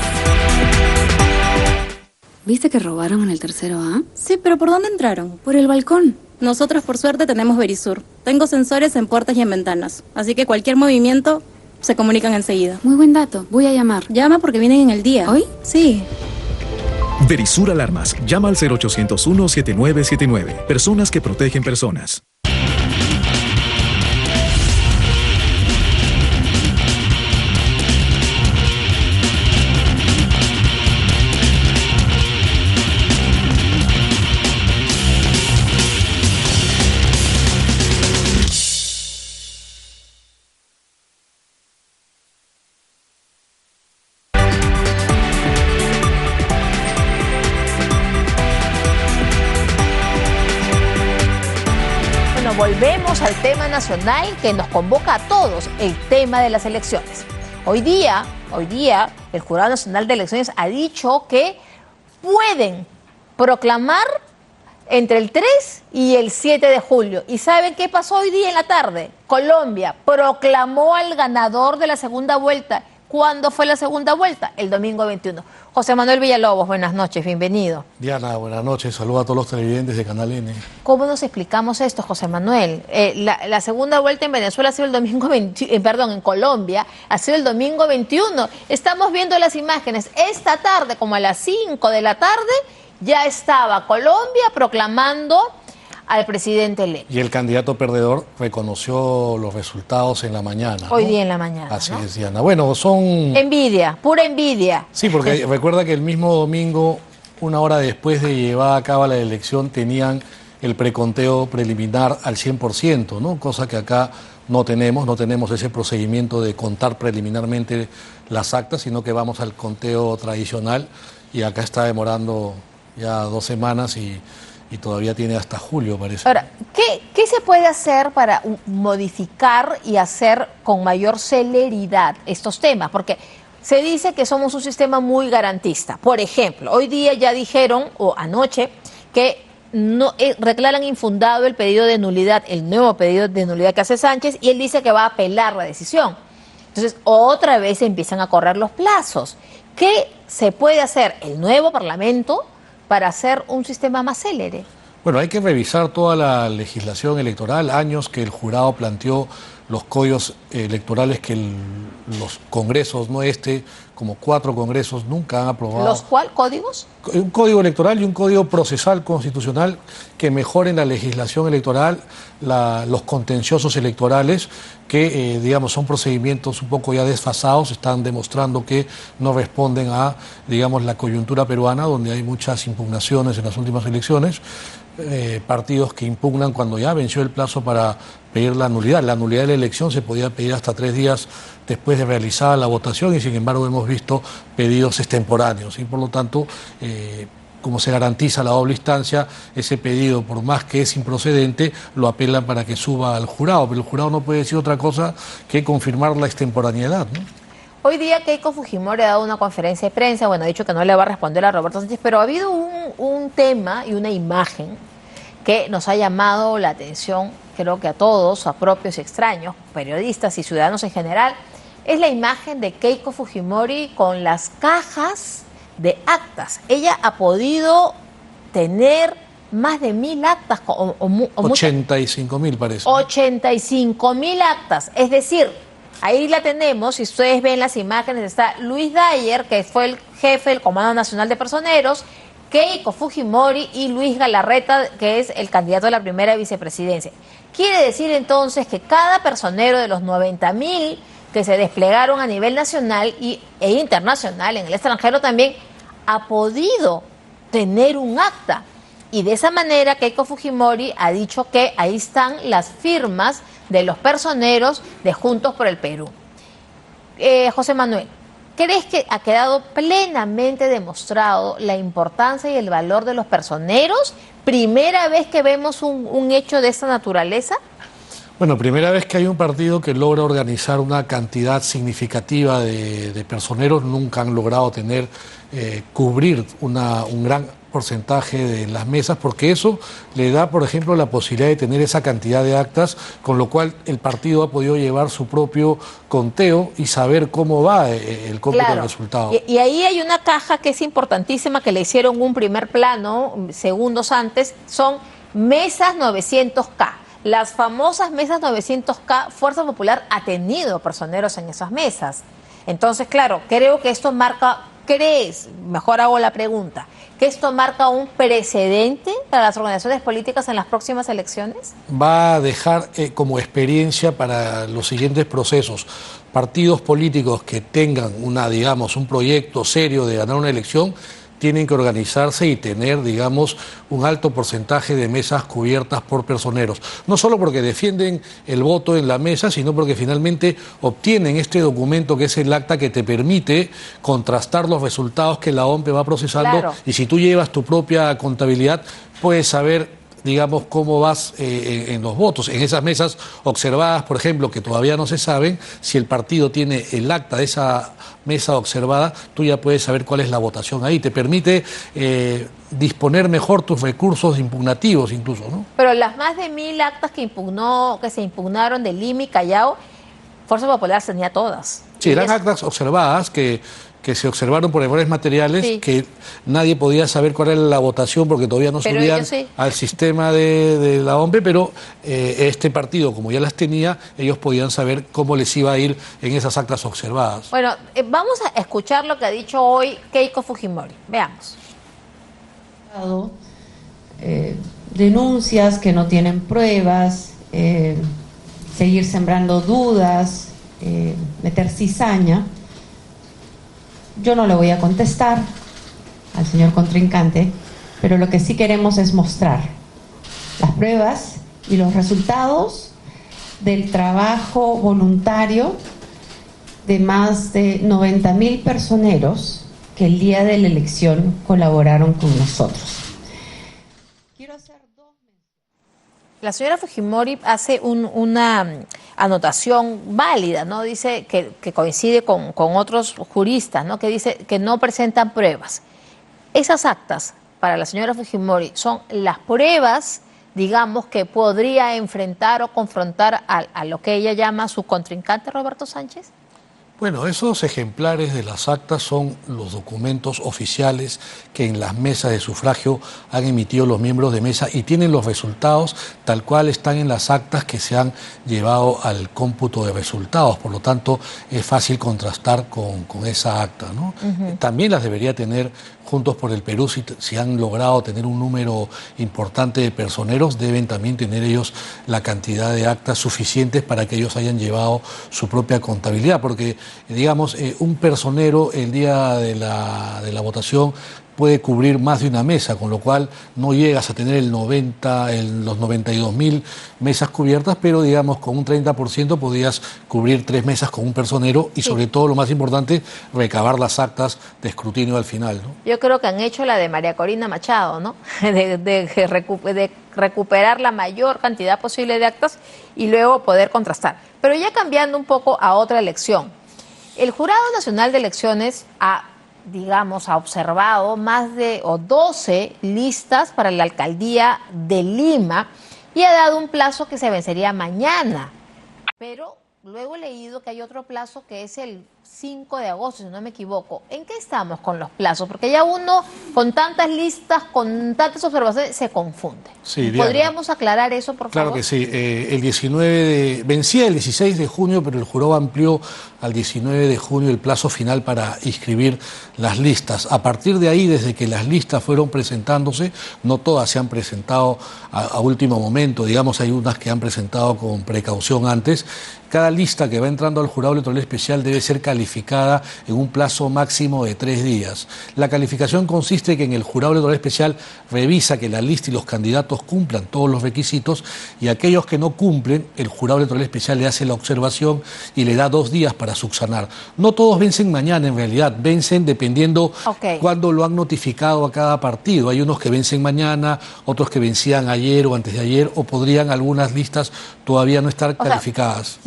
¿Viste que robaron en el tercero A? Sí, pero ¿por dónde entraron? Por el balcón. Nosotros por suerte tenemos Verisur. Tengo sensores en puertas y en ventanas, así que cualquier movimiento se comunican enseguida. Muy buen dato, voy a llamar. Llama porque vienen en el día. ¿Hoy? Sí. Verisur Alarmas. Llama al 0801-7979. Personas que protegen personas. Volvemos al tema nacional que nos convoca a todos, el tema de las elecciones. Hoy día, el Jurado Nacional de Elecciones ha dicho que pueden proclamar entre el 3 y el 7 de julio. ¿Y saben qué pasó hoy día en la tarde? Colombia proclamó al ganador de la segunda vuelta. ¿Cuándo fue la segunda vuelta? El domingo 21. José Manuel Villalobos, buenas noches, bienvenido. Diana, buenas noches, saludos a todos los televidentes de Canal N. ¿Cómo nos explicamos esto, José Manuel? La segunda vuelta en Venezuela ha sido el domingo 21, en Colombia, ha sido el domingo 21. Estamos viendo las imágenes. Esta tarde, como a las 5 de la tarde, ya estaba Colombia proclamando al presidente electo. Y el candidato perdedor reconoció los resultados en la mañana. Hoy día en la mañana. Así ¿no? es, Diana. Bueno, son... Envidia, pura envidia. Sí, porque recuerda que el mismo domingo, una hora después de llevar a cabo la elección, tenían el preconteo preliminar al 100%, ¿no? Cosa que acá no tenemos ese procedimiento de contar preliminarmente las actas, sino que vamos al conteo tradicional y acá está demorando ya 2 semanas y todavía tiene hasta julio, parece. Ahora, ¿qué se puede hacer para modificar y hacer con mayor celeridad estos temas? Porque se dice que somos un sistema muy garantista. Por ejemplo, hoy día ya dijeron, o anoche, que no declaran infundado el pedido de nulidad, el nuevo pedido de nulidad que hace Sánchez, y él dice que va a apelar la decisión. Entonces, otra vez empiezan a correr los plazos. ¿Qué se puede hacer el nuevo Parlamento para hacer un sistema más célere? Bueno, hay que revisar toda la legislación electoral, años que el jurado planteó los códigos electorales que los congresos, no como 4 congresos nunca han aprobado. ¿Los cuál códigos? Un código electoral y un código procesal constitucional que mejoren la legislación electoral, los contenciosos electorales, que digamos son procedimientos un poco ya desfasados, están demostrando que no responden a, digamos, la coyuntura peruana, donde hay muchas impugnaciones en las últimas elecciones, partidos que impugnan cuando ya venció el plazo para pedir la nulidad. La nulidad de la elección se podía pedir hasta 3 días después de realizada la votación y sin embargo hemos visto pedidos extemporáneos y por lo tanto, como se garantiza la doble instancia, ese pedido, por más que es improcedente, lo apelan para que suba al jurado, pero el jurado no puede decir otra cosa que confirmar la extemporaneidad, ¿no? Hoy día Keiko Fujimori ha dado una conferencia de prensa, bueno, ha dicho que no le va a responder a Roberto Sánchez, pero ha habido un tema y una imagen que nos ha llamado la atención, creo que a todos, a propios y extraños, periodistas y ciudadanos en general, es la imagen de Keiko Fujimori con las cajas de actas. Ella ha podido tener más de 1000 actas. 85.000 parece. 85.000 actas, es decir, ahí la tenemos, si ustedes ven las imágenes, está Luis Dyer, que fue el jefe del Comando Nacional de Personeros, Keiko Fujimori y Luis Galarreta, que es el candidato a la primera vicepresidencia. Quiere decir entonces que cada personero de los 90.000 que se desplegaron a nivel nacional e internacional, en el extranjero también, ha podido tener un acta. Y de esa manera Keiko Fujimori ha dicho que ahí están las firmas de los personeros de Juntos por el Perú. José Manuel, ¿crees que ha quedado plenamente demostrado la importancia y el valor de los personeros? ¿Primera vez que vemos un hecho de esta naturaleza? Bueno, primera vez que hay un partido que logra organizar una cantidad significativa de personeros. Nunca han logrado cubrir un gran porcentaje de las mesas, porque eso le da, por ejemplo, la posibilidad de tener esa cantidad de actas, con lo cual el partido ha podido llevar su propio conteo y saber cómo va el cómputo del resultado. Y ahí hay una caja que es importantísima, que le hicieron un primer plano segundos antes, son mesas 900K. Las famosas mesas 900K, Fuerza Popular ha tenido personeros en esas mesas. Entonces, claro, creo que esto marca, mejor hago la pregunta, que esto marca un precedente para las organizaciones políticas en las próximas elecciones. Va a dejar como experiencia para los siguientes procesos. Partidos políticos que tengan un proyecto serio de ganar una elección, tienen que organizarse y tener, un alto porcentaje de mesas cubiertas por personeros. No solo porque defienden el voto en la mesa, sino porque finalmente obtienen este documento que es el acta que te permite contrastar los resultados que la OMPE va procesando. Claro. Y si tú llevas tu propia contabilidad, puedes saber cómo vas en los votos. En esas mesas observadas, por ejemplo, que todavía no se saben, si el partido tiene el acta de esa mesa observada, tú ya puedes saber cuál es la votación ahí. Te permite disponer mejor tus recursos impugnativos incluso, ¿no? Pero las más de 1000 actas que se impugnaron de Lima y Callao, Fuerza Popular tenía todas. Sí, eran actas observadas que se observaron por errores materiales, sí, que nadie podía saber cuál era la votación porque todavía no subían al sistema de la OMP, pero este partido, como ya las tenía, ellos podían saber cómo les iba a ir en esas actas observadas. Bueno, vamos a escuchar lo que ha dicho hoy Keiko Fujimori. Veamos. Denuncias que no tienen pruebas, seguir sembrando dudas, meter cizaña. Yo no le voy a contestar al señor contrincante, pero lo que sí queremos es mostrar las pruebas y los resultados del trabajo voluntario de más de 90,000 personeros que el día de la elección colaboraron con nosotros. La señora Fujimori hace una anotación válida, ¿no? Dice que coincide con otros juristas, ¿no? Que dice que no presentan pruebas. Esas actas, para la señora Fujimori, son las pruebas, digamos, que podría enfrentar o confrontar a lo que ella llama su contrincante Roberto Sánchez. Bueno, esos ejemplares de las actas son los documentos oficiales que en las mesas de sufragio han emitido los miembros de mesa y tienen los resultados tal cual están en las actas que se han llevado al cómputo de resultados. Por lo tanto, es fácil contrastar con esa acta, ¿no? También las debería tener Juntos por el Perú, si han logrado tener un número importante de personeros, deben también tener ellos la cantidad de actas suficientes para que ellos hayan llevado su propia contabilidad, porque, digamos, un personero el día de la votación puede cubrir más de una mesa, con lo cual no llegas a tener los 92,000 mesas cubiertas, pero digamos con un 30% podías cubrir 3 mesas con un personero y sobre todo, lo más importante, recabar las actas de escrutinio al final, ¿no? Yo creo que han hecho la de María Corina Machado, ¿no? de recuperar la mayor cantidad posible de actas y luego poder contrastar. Pero ya cambiando un poco a otra elección, el Jurado Nacional de Elecciones ha observado más de 12 listas para la alcaldía de Lima y ha dado un plazo que se vencería mañana. Pero luego he leído que hay otro plazo que es el 5 de agosto, si no me equivoco. ¿En qué estamos con los plazos? Porque ya uno, con tantas listas, con tantas observaciones, se confunde. Sí, ¿Podríamos aclarar eso, por favor? Claro que sí. Vencía el 16 de junio, pero el jurado amplió al 19 de junio el plazo final para inscribir las listas. A partir de ahí, desde que las listas fueron presentándose, no todas se han presentado a último momento, digamos, hay unas que han presentado con precaución antes. Cada lista que va entrando al jurado electoral especial debe ser calificada en un plazo máximo de 3 días. La calificación consiste en que en el jurado electoral especial revisa que la lista y los candidatos cumplan todos los requisitos y aquellos que no cumplen, el jurado electoral especial le hace la observación y le da 2 días para subsanar. No todos vencen mañana, en realidad, vencen dependiendo cuándo lo han notificado a cada partido. Hay unos que vencen mañana, otros que vencían ayer o antes de ayer, o podrían algunas listas todavía no estar calificadas.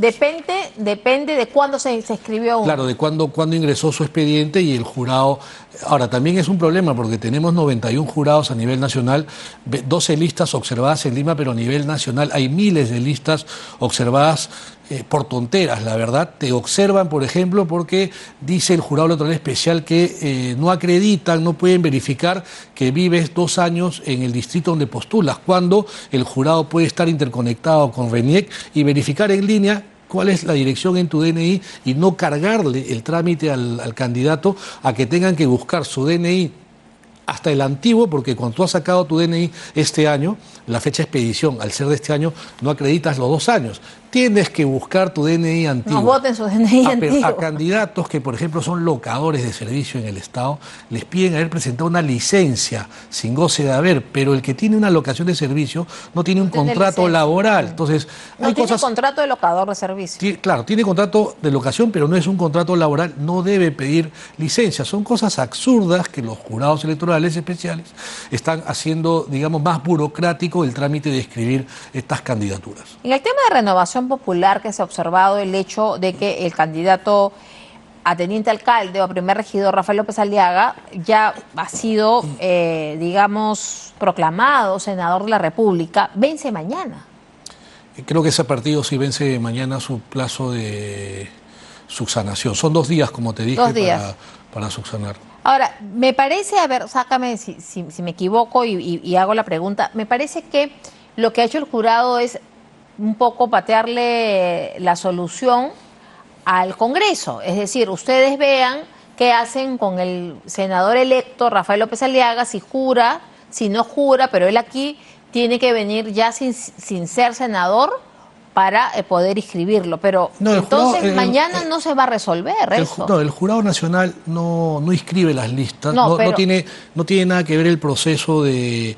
Depende de cuándo se inscribió uno. Claro, de cuándo ingresó su expediente y el jurado. Ahora, también es un problema porque tenemos 91 jurados a nivel nacional, 12 listas observadas en Lima, pero a nivel nacional hay miles de listas observadas por tonteras, la verdad. Te observan, por ejemplo, porque dice el jurado electoral especial que no acreditan, no pueden verificar que vives 2 años en el distrito donde postulas, cuando el jurado puede estar interconectado con RENIEC y verificar en línea cuál es la dirección en tu DNI y no cargarle el trámite al candidato a que tengan que buscar su DNI hasta el antiguo, porque cuando tú has sacado tu DNI este año, la fecha de expedición, al ser de este año, no acreditas los 2 años. Tienes que buscar tu DNI antiguo. No voten su DNI antiguo. A candidatos que, por ejemplo, son locadores de servicio en el Estado, les piden haber presentado una licencia sin goce de haber, pero el que tiene una locación de servicio no tiene un contrato laboral. Entonces, no tiene contrato de locador de servicio. Claro, tiene contrato de locación, pero no es un contrato laboral, no debe pedir licencia. Son cosas absurdas que los jurados electorales especiales están haciendo, digamos, más burocrático el trámite de escribir estas candidaturas. En el tema de Renovación Popular, que se ha observado el hecho de que el candidato a teniente alcalde o a primer regidor, Rafael López Aliaga, ya ha sido, proclamado senador de la República, vence mañana. Creo que ese partido sí vence mañana su plazo de subsanación. Son 2 días, como te dije, para subsanar. Ahora, me parece, a ver, sácame si me equivoco y hago la pregunta, me parece que lo que ha hecho el jurado es un poco patearle la solución al Congreso. Es decir, ustedes vean qué hacen con el senador electo Rafael López Aliaga, si jura, si no jura, pero él aquí tiene que venir ya sin ser senador para poder inscribirlo. Pero no, entonces mañana no se va a resolver eso. No, el Jurado Nacional no inscribe las listas, no tiene nada que ver el proceso el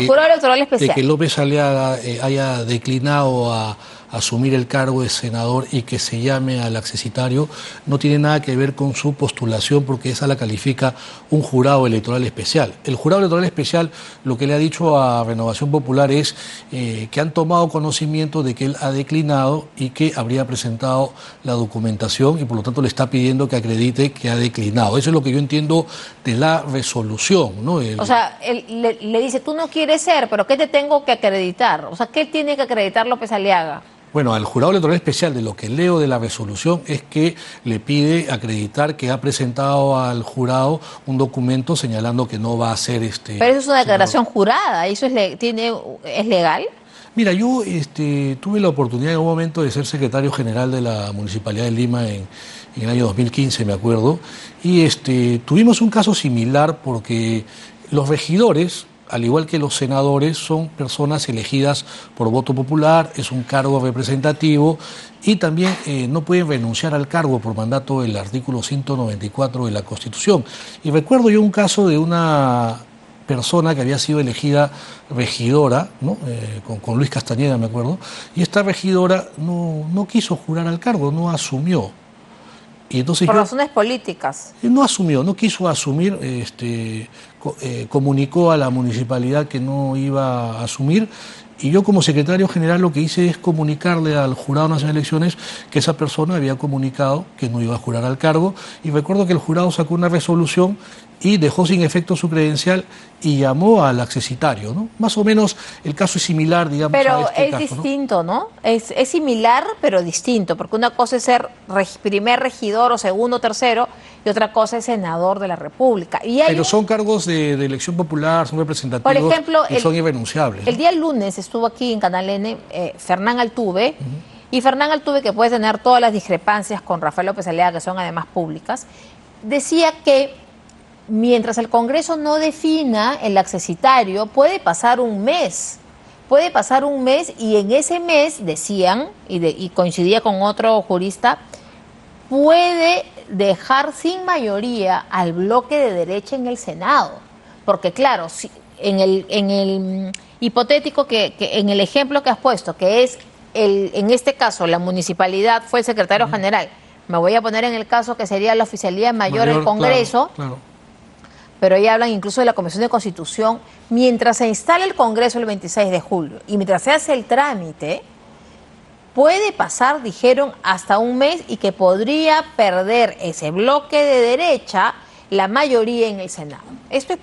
Jurado Electoral Especial, de que López Aliaga haya declinado a asumir el cargo de senador y que se llame al accesitario, no tiene nada que ver con su postulación, porque esa la califica un jurado electoral especial. El jurado electoral especial lo que le ha dicho a Renovación Popular es que han tomado conocimiento de que él ha declinado y que habría presentado la documentación y por lo tanto le está pidiendo que acredite que ha declinado. Eso es lo que yo entiendo de la resolución, ¿no? O sea, él le dice, tú no quieres ser, pero ¿qué te tengo que acreditar? O sea, ¿qué tiene que acreditar López Aliaga? Bueno, al jurado electoral especial, de lo que leo de la resolución, es que le pide acreditar que ha presentado al jurado un documento señalando que no va a ser Pero eso es una declaración jurada, ¿eso es legal? Mira, yo tuve la oportunidad en un momento de ser secretario general de la Municipalidad de Lima en el año 2015, me acuerdo, y tuvimos un caso similar porque los regidores, al igual que los senadores, son personas elegidas por voto popular, es un cargo representativo y también no pueden renunciar al cargo por mandato del artículo 194 de la Constitución. Y recuerdo yo un caso de una persona que había sido elegida regidora, ¿no? Con Luis Castañeda, me acuerdo, y esta regidora no quiso jurar al cargo, no asumió. Y entonces por razones políticas. No asumió, no quiso asumir, comunicó a la municipalidad que no iba a asumir, y yo como secretario general lo que hice es comunicarle al Jurado Nacional de Elecciones que esa persona había comunicado que no iba a jurar al cargo, y recuerdo que el jurado sacó una resolución y dejó sin efecto su credencial y llamó al accesitario, ¿no? Más o menos el caso es similar, digamos, pero a este caso, es distinto, ¿no? Es similar, pero distinto, porque una cosa es ser primer regidor o segundo o tercero, y otra cosa es senador de la República. Pero son cargos de elección popular, son representativos, por ejemplo, y son irrenunciables. El día lunes estuvo aquí en Canal N Fernán Altuve, y Fernán Altuve, que puede tener todas las discrepancias con Rafael López Aliaga, que son además públicas, decía que mientras el Congreso no defina el accesitario, puede pasar un mes, y en ese mes, decían, y coincidía con otro jurista, puede dejar sin mayoría al bloque de derecha en el Senado. Porque claro, si en el hipotético, que en el ejemplo que has puesto, que es, en este caso, la municipalidad fue el secretario general, me voy a poner en el caso que sería la oficialía mayor del Congreso, claro. Pero ahí hablan incluso de la Comisión de Constitución, mientras se instala el Congreso el 26 de julio y mientras se hace el trámite, puede pasar, dijeron, hasta un mes, y que podría perder ese bloque de derecha la mayoría en el Senado. ¿Esto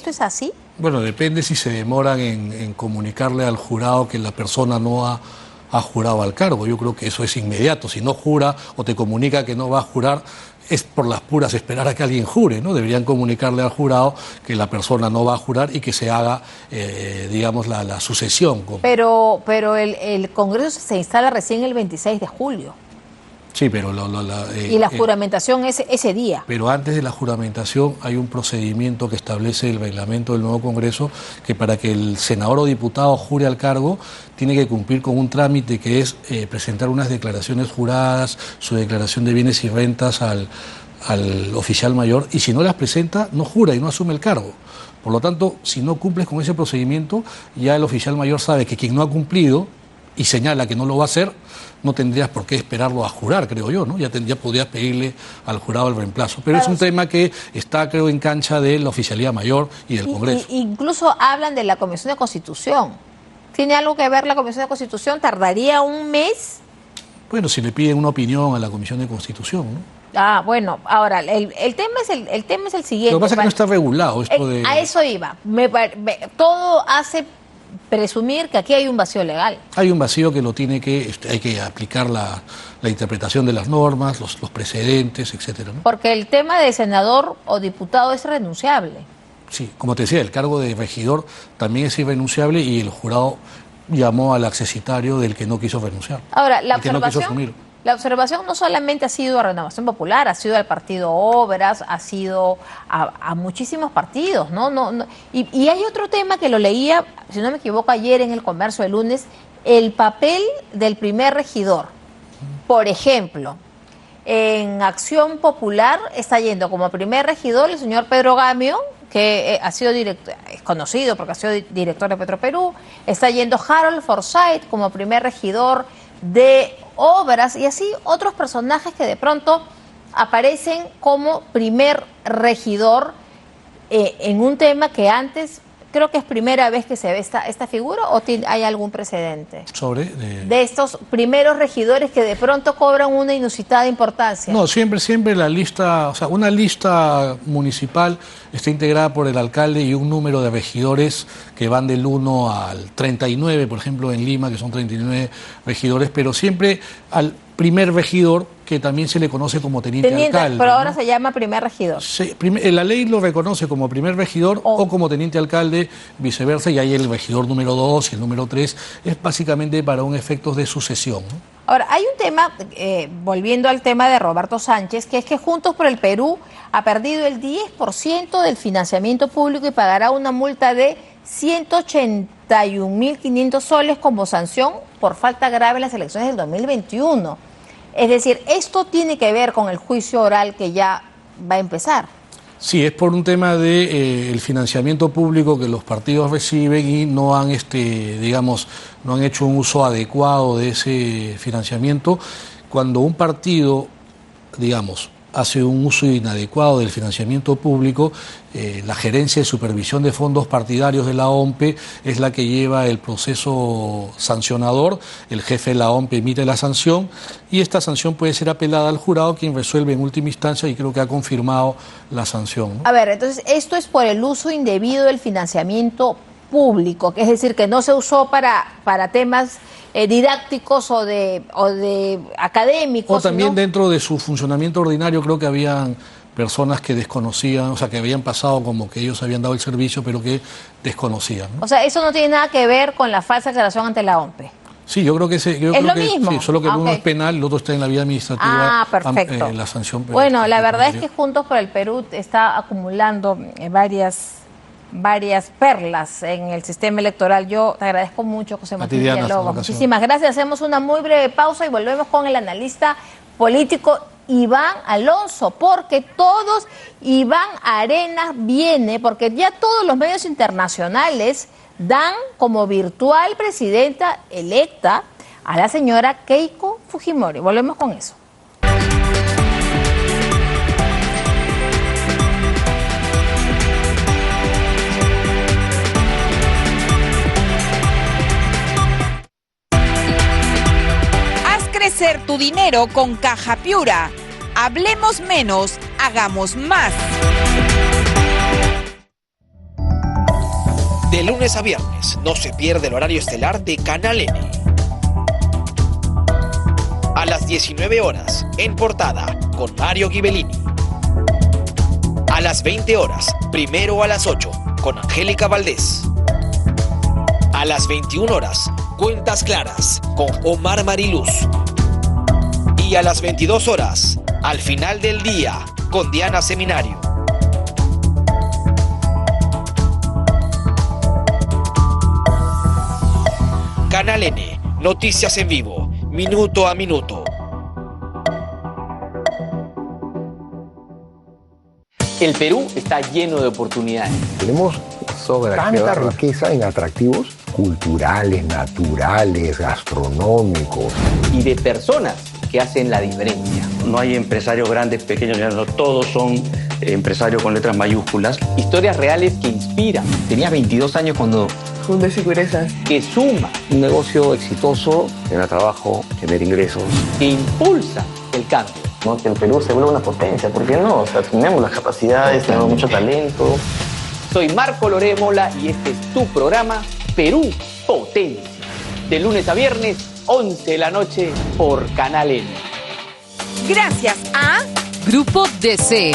es así? Bueno, depende si se demoran en comunicarle al jurado que la persona no ha jurado al cargo. Yo creo que eso es inmediato. Si no jura o te comunica que no va a jurar, es por las puras esperar a que alguien jure, ¿no? Deberían comunicarle al jurado que la persona no va a jurar y que se haga, digamos, la sucesión. Pero el Congreso se instala recién el 26 de julio. Sí, pero y la juramentación es ese día. Pero antes de la juramentación hay un procedimiento que establece el reglamento del nuevo Congreso, que para que el senador o diputado jure al cargo tiene que cumplir con un trámite que es presentar unas declaraciones juradas, su declaración de bienes y rentas al oficial mayor, y si no las presenta no jura y no asume el cargo. Por lo tanto, si no cumples con ese procedimiento, ya el oficial mayor sabe que quien no ha cumplido y señala que no lo va a hacer, no tendrías por qué esperarlo a jurar, creo yo, ¿no? Ya podrías pedirle al jurado el reemplazo. Pero es un tema que está, creo, en cancha de la oficialía mayor y del Congreso. Incluso hablan de la Comisión de Constitución. ¿Tiene algo que ver la Comisión de Constitución? ¿Tardaría un mes? Bueno, si le piden una opinión a la Comisión de Constitución, ¿no? Ah, bueno, ahora, el tema es el siguiente. Lo que pasa es que no está regulado esto de... A eso iba. Todo hace presumir que aquí hay un vacío legal. Hay un vacío que hay que aplicar la interpretación de las normas, los precedentes, etcétera, ¿no? Porque el tema de senador o diputado es renunciable. Sí, como te decía, el cargo de regidor también es irrenunciable y el jurado llamó al accesitario del que no quiso renunciar. Ahora, la observación no solamente ha sido a Renovación Popular, ha sido al Partido Obras, ha sido a muchísimos partidos, ¿no? Y hay otro tema que lo leía, si no me equivoco, ayer en El Comercio el lunes, el papel del primer regidor. Por ejemplo, en Acción Popular está yendo como primer regidor el señor Pedro Gamio, que ha sido es conocido porque ha sido director de Petroperú. Está yendo Harold Forsyth como primer regidor de Obras, y así otros personajes que de pronto aparecen como primer regidor en un tema que antes, creo que es primera vez que se ve esta figura, ¿o hay algún precedente? De estos primeros regidores que de pronto cobran una inusitada importancia. No, siempre la lista, o sea, una lista municipal está integrada por el alcalde y un número de regidores que van del 1 al 39, por ejemplo en Lima, que son 39 regidores, pero siempre al primer regidor, que también se le conoce como teniente alcalde. Pero ahora se llama primer regidor. La ley lo reconoce como primer regidor o como teniente alcalde, viceversa, y ahí el regidor número 2 y el número 3 es básicamente para un efecto de sucesión, ¿no? Ahora, hay un tema, volviendo al tema de Roberto Sánchez, que es que Juntos por el Perú ha perdido el 10% del financiamiento público y pagará una multa de 181.500 soles como sanción por falta grave en las elecciones del 2021. Es decir, esto tiene que ver con el juicio oral que ya va a empezar. Sí, es por un tema de el financiamiento público que los partidos reciben y no han no han hecho un uso adecuado de ese financiamiento. Cuando un partido, hace un uso inadecuado del financiamiento público, la gerencia de supervisión de fondos partidarios de la OMPE es la que lleva el proceso sancionador. El jefe de la OMPE emite la sanción y esta sanción puede ser apelada al jurado, quien resuelve en última instancia, y creo que ha confirmado la sanción, ¿no? A ver, entonces esto es por el uso indebido del financiamiento público, que es decir, que no se usó para temas didácticos o de académicos. O también dentro de su funcionamiento ordinario creo que habían personas que desconocían, o sea, que habían pasado como que ellos habían dado el servicio, pero que desconocían, ¿no? O sea, eso no tiene nada que ver con la falsa declaración ante la OMPE. Sí, yo creo que es lo mismo. Sí, solo que uno es penal, el otro está en la vía administrativa. Perfecto. La sanción. Bueno, la verdad es que Juntos por el Perú está acumulando varias perlas en el sistema electoral. Yo te agradezco mucho, José Martín Villalobos. Muchísimas gracias. Hacemos una muy breve pausa y volvemos con el analista político Iván Alonso, porque Iván Arenas viene, porque ya todos los medios internacionales dan como virtual presidenta electa a la señora Keiko Fujimori. Volvemos con eso. Crecer tu dinero con Caja Piura. Hablemos menos, hagamos más. De lunes a viernes, no se pierde el horario estelar de Canal N. A las 19 horas, en Portada, con Mario Ghibellini. A las 20 horas, primero a las 8, con Angélica Valdés. A las 21 horas, Cuentas Claras, con Omar Mariluz. Y a las 22 horas, al final del día, con Diana Seminario. Canal N, noticias en vivo, minuto a minuto. El Perú está lleno de oportunidades. Tenemos tanta riqueza en atractivos culturales, naturales, gastronómicos. Y de personas que hacen la diferencia. No hay empresarios grandes, pequeños, no, todos son empresarios con letras mayúsculas. Historias reales que inspiran. Tenía 22 años cuando fundé Seguresas. Que suma. Un negocio exitoso, genera trabajo, genera ingresos. Que impulsa el cambio. ¿No? Que el Perú se vuelva una potencia, ¿por qué no? O sea, tenemos las capacidades, tenemos mucho talento. Soy Marco Lorémola y este es tu programa Perú Potencia. De lunes a viernes, 11 de la noche por Canal N. Gracias a Grupo DC.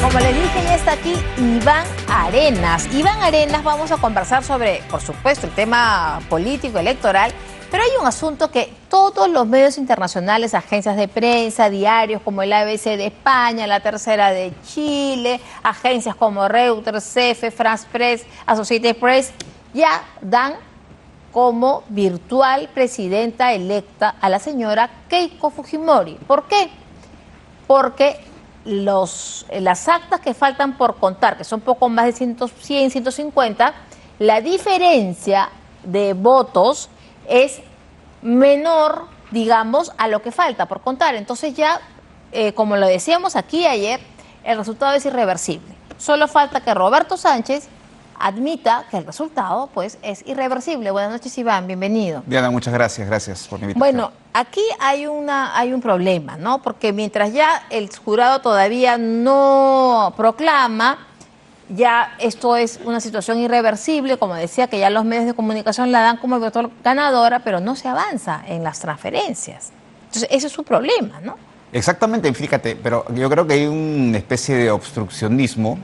Como les dije, ya está aquí Iván Arenas. Iván Arenas, vamos a conversar sobre, por supuesto, el tema político, electoral, pero hay un asunto que todos los medios internacionales, agencias de prensa, diarios como el ABC de España, La Tercera de Chile, agencias como Reuters, CEFE, France Press, Associated Press, ya dan como virtual presidenta electa a la señora Keiko Fujimori. ¿Por qué? Porque las actas que faltan por contar, que son poco más de 100, 150, la diferencia de votos es menor, digamos, a lo que falta por contar. Entonces ya, como lo decíamos aquí ayer, el resultado es irreversible. Solo falta que Roberto Sánchez admita que el resultado, pues, es irreversible. Buenas noches, Iván, bienvenido. Diana, muchas gracias por mi invitación. Bueno, aquí hay un problema, ¿no? Porque mientras ya el jurado todavía no proclama, ya esto es una situación irreversible, como decía, que ya los medios de comunicación la dan como virtual ganadora, pero no se avanza en las transferencias. Entonces, ese es su problema, ¿no? Exactamente, fíjate, pero yo creo que hay una especie de obstruccionismo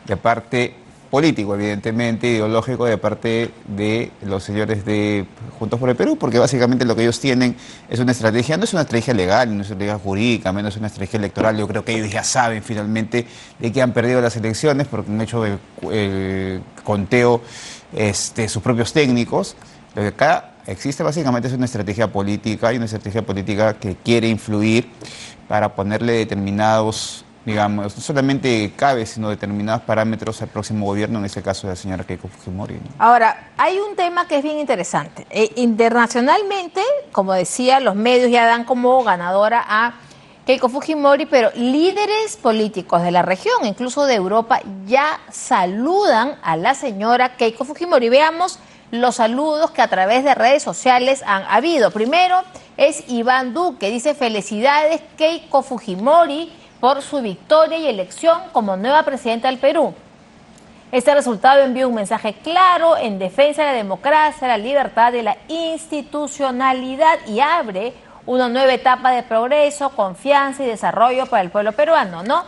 de parte político, evidentemente, ideológico, de parte de los señores de Juntos por el Perú, porque básicamente lo que ellos tienen es una estrategia, no es una estrategia legal, no es una estrategia jurídica, menos una estrategia electoral. Yo creo que ellos ya saben finalmente de que han perdido las elecciones porque han hecho el conteo sus propios técnicos. Lo que acá existe básicamente es una estrategia política, y una estrategia política que quiere influir para ponerle determinados, digamos, no solamente cabe, sino determinados parámetros al próximo gobierno, en este caso de la señora Keiko Fujimori, ¿no? Ahora, hay un tema que es bien interesante. Internacionalmente, como decía, los medios ya dan como ganadora a Keiko Fujimori, pero líderes políticos de la región, incluso de Europa, ya saludan a la señora Keiko Fujimori. Veamos los saludos que a través de redes sociales han habido. Primero es Iván Duque, dice: felicidades Keiko Fujimori por su victoria y elección como nueva presidenta del Perú. Este resultado envía un mensaje claro en defensa de la democracia, la libertad y la institucionalidad, y abre una nueva etapa de progreso, confianza y desarrollo para el pueblo peruano, ¿no?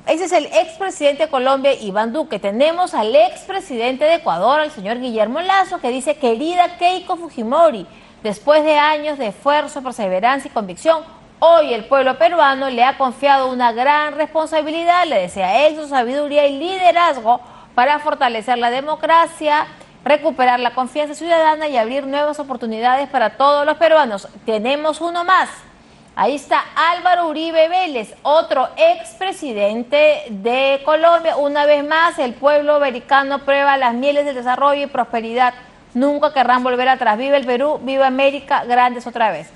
Ese es el expresidente de Colombia, Iván Duque. Tenemos al expresidente de Ecuador, el señor Guillermo Lasso, que dice: querida Keiko Fujimori, después de años de esfuerzo, perseverancia y convicción, hoy el pueblo peruano le ha confiado una gran responsabilidad, le desea éxito, sabiduría y liderazgo para fortalecer la democracia, recuperar la confianza ciudadana y abrir nuevas oportunidades para todos los peruanos. Tenemos uno más. Ahí está Álvaro Uribe Vélez, otro expresidente de Colombia. Una vez más, el pueblo americano prueba las mieles del desarrollo y prosperidad. Nunca querrán volver atrás. Viva el Perú, viva América, grandes otra vez.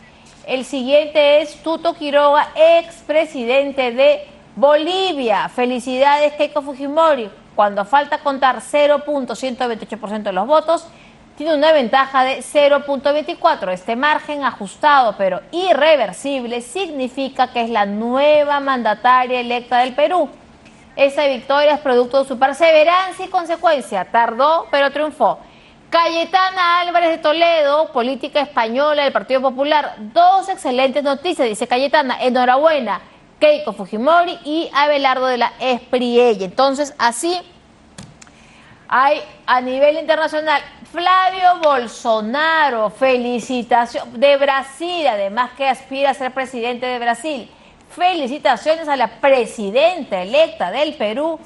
El siguiente es Tuto Quiroga, expresidente de Bolivia. Felicidades Keiko Fujimori. Cuando falta contar 0.128% de los votos, tiene una ventaja de 0.24. Este margen ajustado pero irreversible significa que es la nueva mandataria electa del Perú. Esa victoria es producto de su perseverancia y consecuencia. Tardó pero triunfó. Cayetana Álvarez de Toledo, política española del Partido Popular. Dos excelentes noticias, dice Cayetana. Enhorabuena, Keiko Fujimori y Abelardo de la Espriella. Entonces, así hay a nivel internacional. Flavio Bolsonaro, felicitación de Brasil, además que aspira a ser presidente de Brasil. Felicitaciones a la presidenta electa del Perú,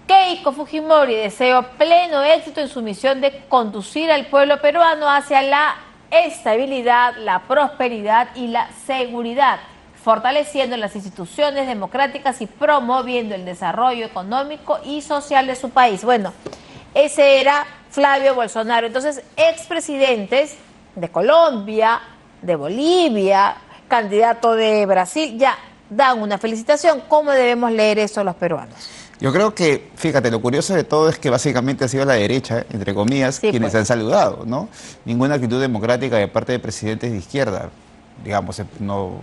Keiko Fujimori. Deseo pleno éxito en su misión de conducir al pueblo peruano hacia la estabilidad, la prosperidad y la seguridad, fortaleciendo las instituciones democráticas y promoviendo el desarrollo económico y social de su país. Bueno, ese era Flavio Bolsonaro. Entonces, expresidentes de Colombia, de Bolivia, candidato de Brasil, ya dan una felicitación. ¿Cómo debemos leer eso los peruanos? Yo creo que, fíjate, lo curioso de todo es que básicamente ha sido la derecha, entre comillas, sí, quienes han saludado, ¿no? Ninguna actitud democrática de parte de presidentes de izquierda. digamos, no...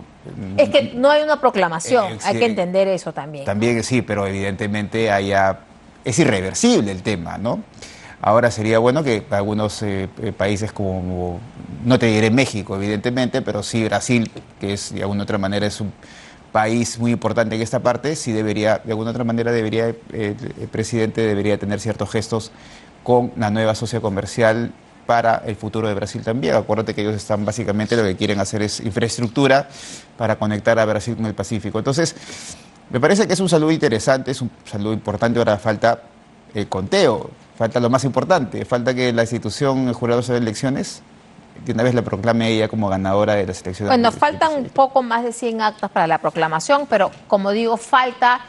Es que no hay una proclamación, hay que entender eso también. También sí, pero evidentemente es irreversible el tema, ¿no? Ahora sería bueno que algunos países como, no te diré México, evidentemente, pero sí Brasil, que es de alguna otra manera es un país muy importante en esta parte, sí debería, de alguna otra manera el presidente debería tener ciertos gestos con la nueva socia comercial para el futuro de Brasil también. Acuérdate que ellos están básicamente, lo que quieren hacer es infraestructura para conectar a Brasil con el Pacífico. Entonces, me parece que es un saludo interesante, es un saludo importante. Ahora falta el conteo, falta lo más importante, falta que la institución, el jurado de elecciones, de una vez la proclame ella como ganadora de las elecciones. Bueno, faltan un poco más de 100 actas para la proclamación, pero como digo, falta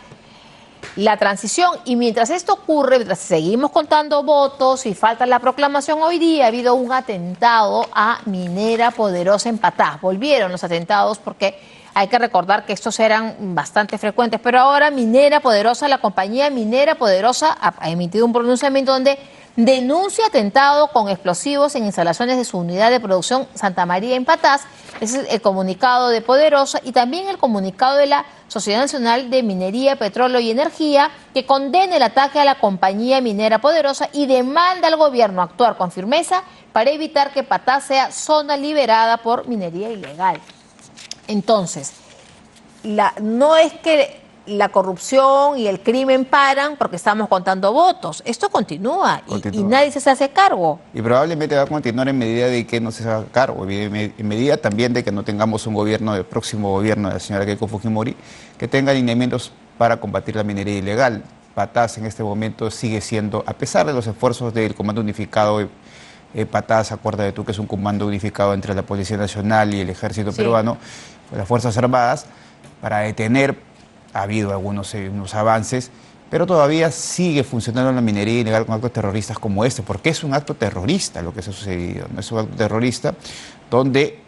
la transición, y mientras esto ocurre, mientras seguimos contando votos y falta la proclamación, hoy día ha habido un atentado a Minera Poderosa en Patás. Volvieron los atentados porque hay que recordar que estos eran bastante frecuentes, pero ahora Minera Poderosa, la compañía Minera Poderosa ha emitido un pronunciamiento donde denuncia atentado con explosivos en instalaciones de su unidad de producción Santa María en Patás. Ese es el comunicado de Poderosa, y también el comunicado de la Sociedad Nacional de Minería, Petróleo y Energía, que condena el ataque a la compañía Minera Poderosa y demanda al gobierno actuar con firmeza para evitar que Patás sea zona liberada por minería ilegal. Entonces, no es que la corrupción y el crimen paran porque estamos contando votos. Esto continúa. Y nadie se hace cargo. Y probablemente va a continuar en medida de que no se haga cargo, en medida también de que no tengamos un gobierno, el próximo gobierno de la señora Keiko Fujimori, que tenga lineamientos para combatir la minería ilegal. Patás en este momento sigue siendo, a pesar de los esfuerzos del Comando Unificado, Patás, acuérdate tú que es un comando unificado entre la Policía Nacional y el Ejército peruano, las Fuerzas Armadas, para detener. Ha habido unos avances, pero todavía sigue funcionando la minería ilegal con actos terroristas como este, porque es un acto terrorista lo que se ha sucedido, ¿no? Es un acto terrorista donde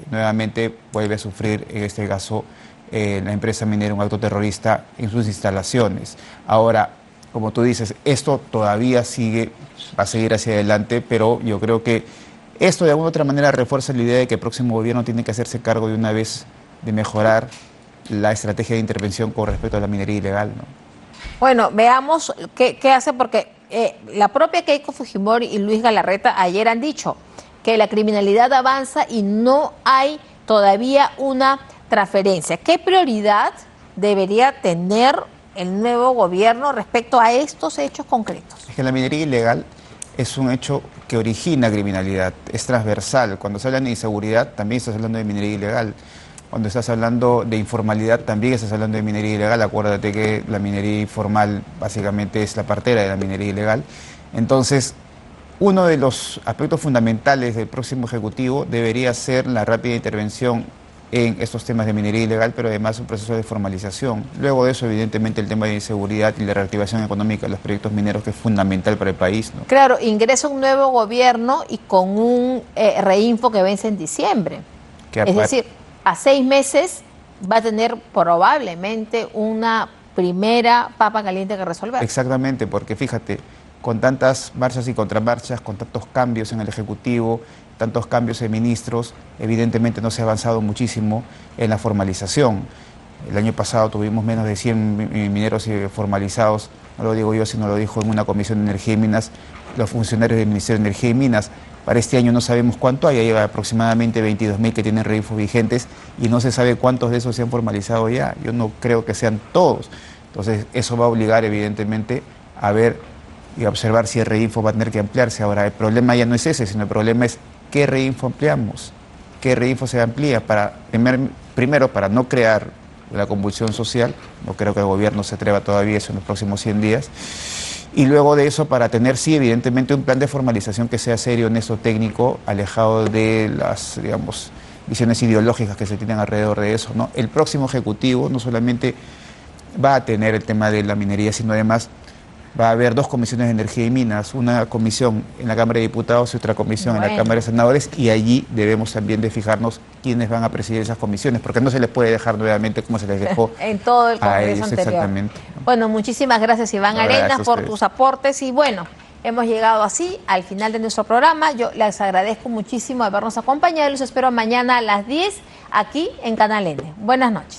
nuevamente vuelve a sufrir, en este caso, la empresa minera un acto terrorista en sus instalaciones. Ahora, como tú dices, esto todavía va a seguir hacia adelante, pero yo creo que esto de alguna otra manera refuerza la idea de que el próximo gobierno tiene que hacerse cargo de una vez de mejorar la estrategia de intervención con respecto a la minería ilegal, ¿no? Bueno, veamos qué hace, porque la propia Keiko Fujimori y Luis Galarreta ayer han dicho que la criminalidad avanza y no hay todavía una transferencia. ¿Qué prioridad debería tener el nuevo gobierno respecto a estos hechos concretos? Es que la minería ilegal es un hecho que origina criminalidad, es transversal. Cuando se habla de inseguridad, también estás hablando de minería ilegal. Cuando estás hablando de informalidad, también estás hablando de minería ilegal. Acuérdate que la minería informal básicamente es la partera de la minería ilegal. Entonces, uno de los aspectos fundamentales del próximo Ejecutivo debería ser la rápida intervención en estos temas de minería ilegal, pero además un proceso de formalización. Luego de eso, evidentemente, el tema de inseguridad y la reactivación económica de los proyectos mineros, que es fundamental para el país, ¿no? Claro, ingresa un nuevo gobierno y con un reinfo que vence en diciembre. Es decir, a 6 meses va a tener probablemente una primera papa caliente que resolver. Exactamente, porque fíjate, con tantas marchas y contramarchas, con tantos cambios en el Ejecutivo, tantos cambios de ministros, evidentemente no se ha avanzado muchísimo en la formalización. El año pasado tuvimos menos de 100 mineros formalizados, no lo digo yo, sino lo dijo en una comisión de energía y minas los funcionarios del Ministerio de Energía y Minas. Para este año no sabemos cuánto hay aproximadamente 22.000 que tienen reinfos vigentes y no se sabe cuántos de esos se han formalizado ya. Yo no creo que sean todos. Entonces eso va a obligar evidentemente a ver y a observar si el reinfo va a tener que ampliarse. Ahora, el problema ya no es ese, sino el problema es qué reinfo ampliamos, qué reinfo se amplía, primero para no crear la convulsión social. No creo que el gobierno se atreva todavía a eso en los próximos 100 días. Y luego de eso, para tener, sí, evidentemente, un plan de formalización que sea serio, honesto, técnico, alejado de las, digamos, visiones ideológicas que se tienen alrededor de eso, ¿no? El próximo Ejecutivo no solamente va a tener el tema de la minería, sino además va a haber 2 comisiones de energía y minas, una comisión en la Cámara de Diputados y otra comisión en la Cámara de Senadores, y allí debemos también de fijarnos quiénes van a presidir esas comisiones, porque no se les puede dejar nuevamente como se les dejó en todo el Congreso ellos, anterior. Exactamente. Bueno, muchísimas gracias, Iván Arenas, por tus aportes, y bueno, hemos llegado así al final de nuestro programa. Yo les agradezco muchísimo habernos acompañado y los espero mañana a las 10 aquí en Canal N. Buenas noches.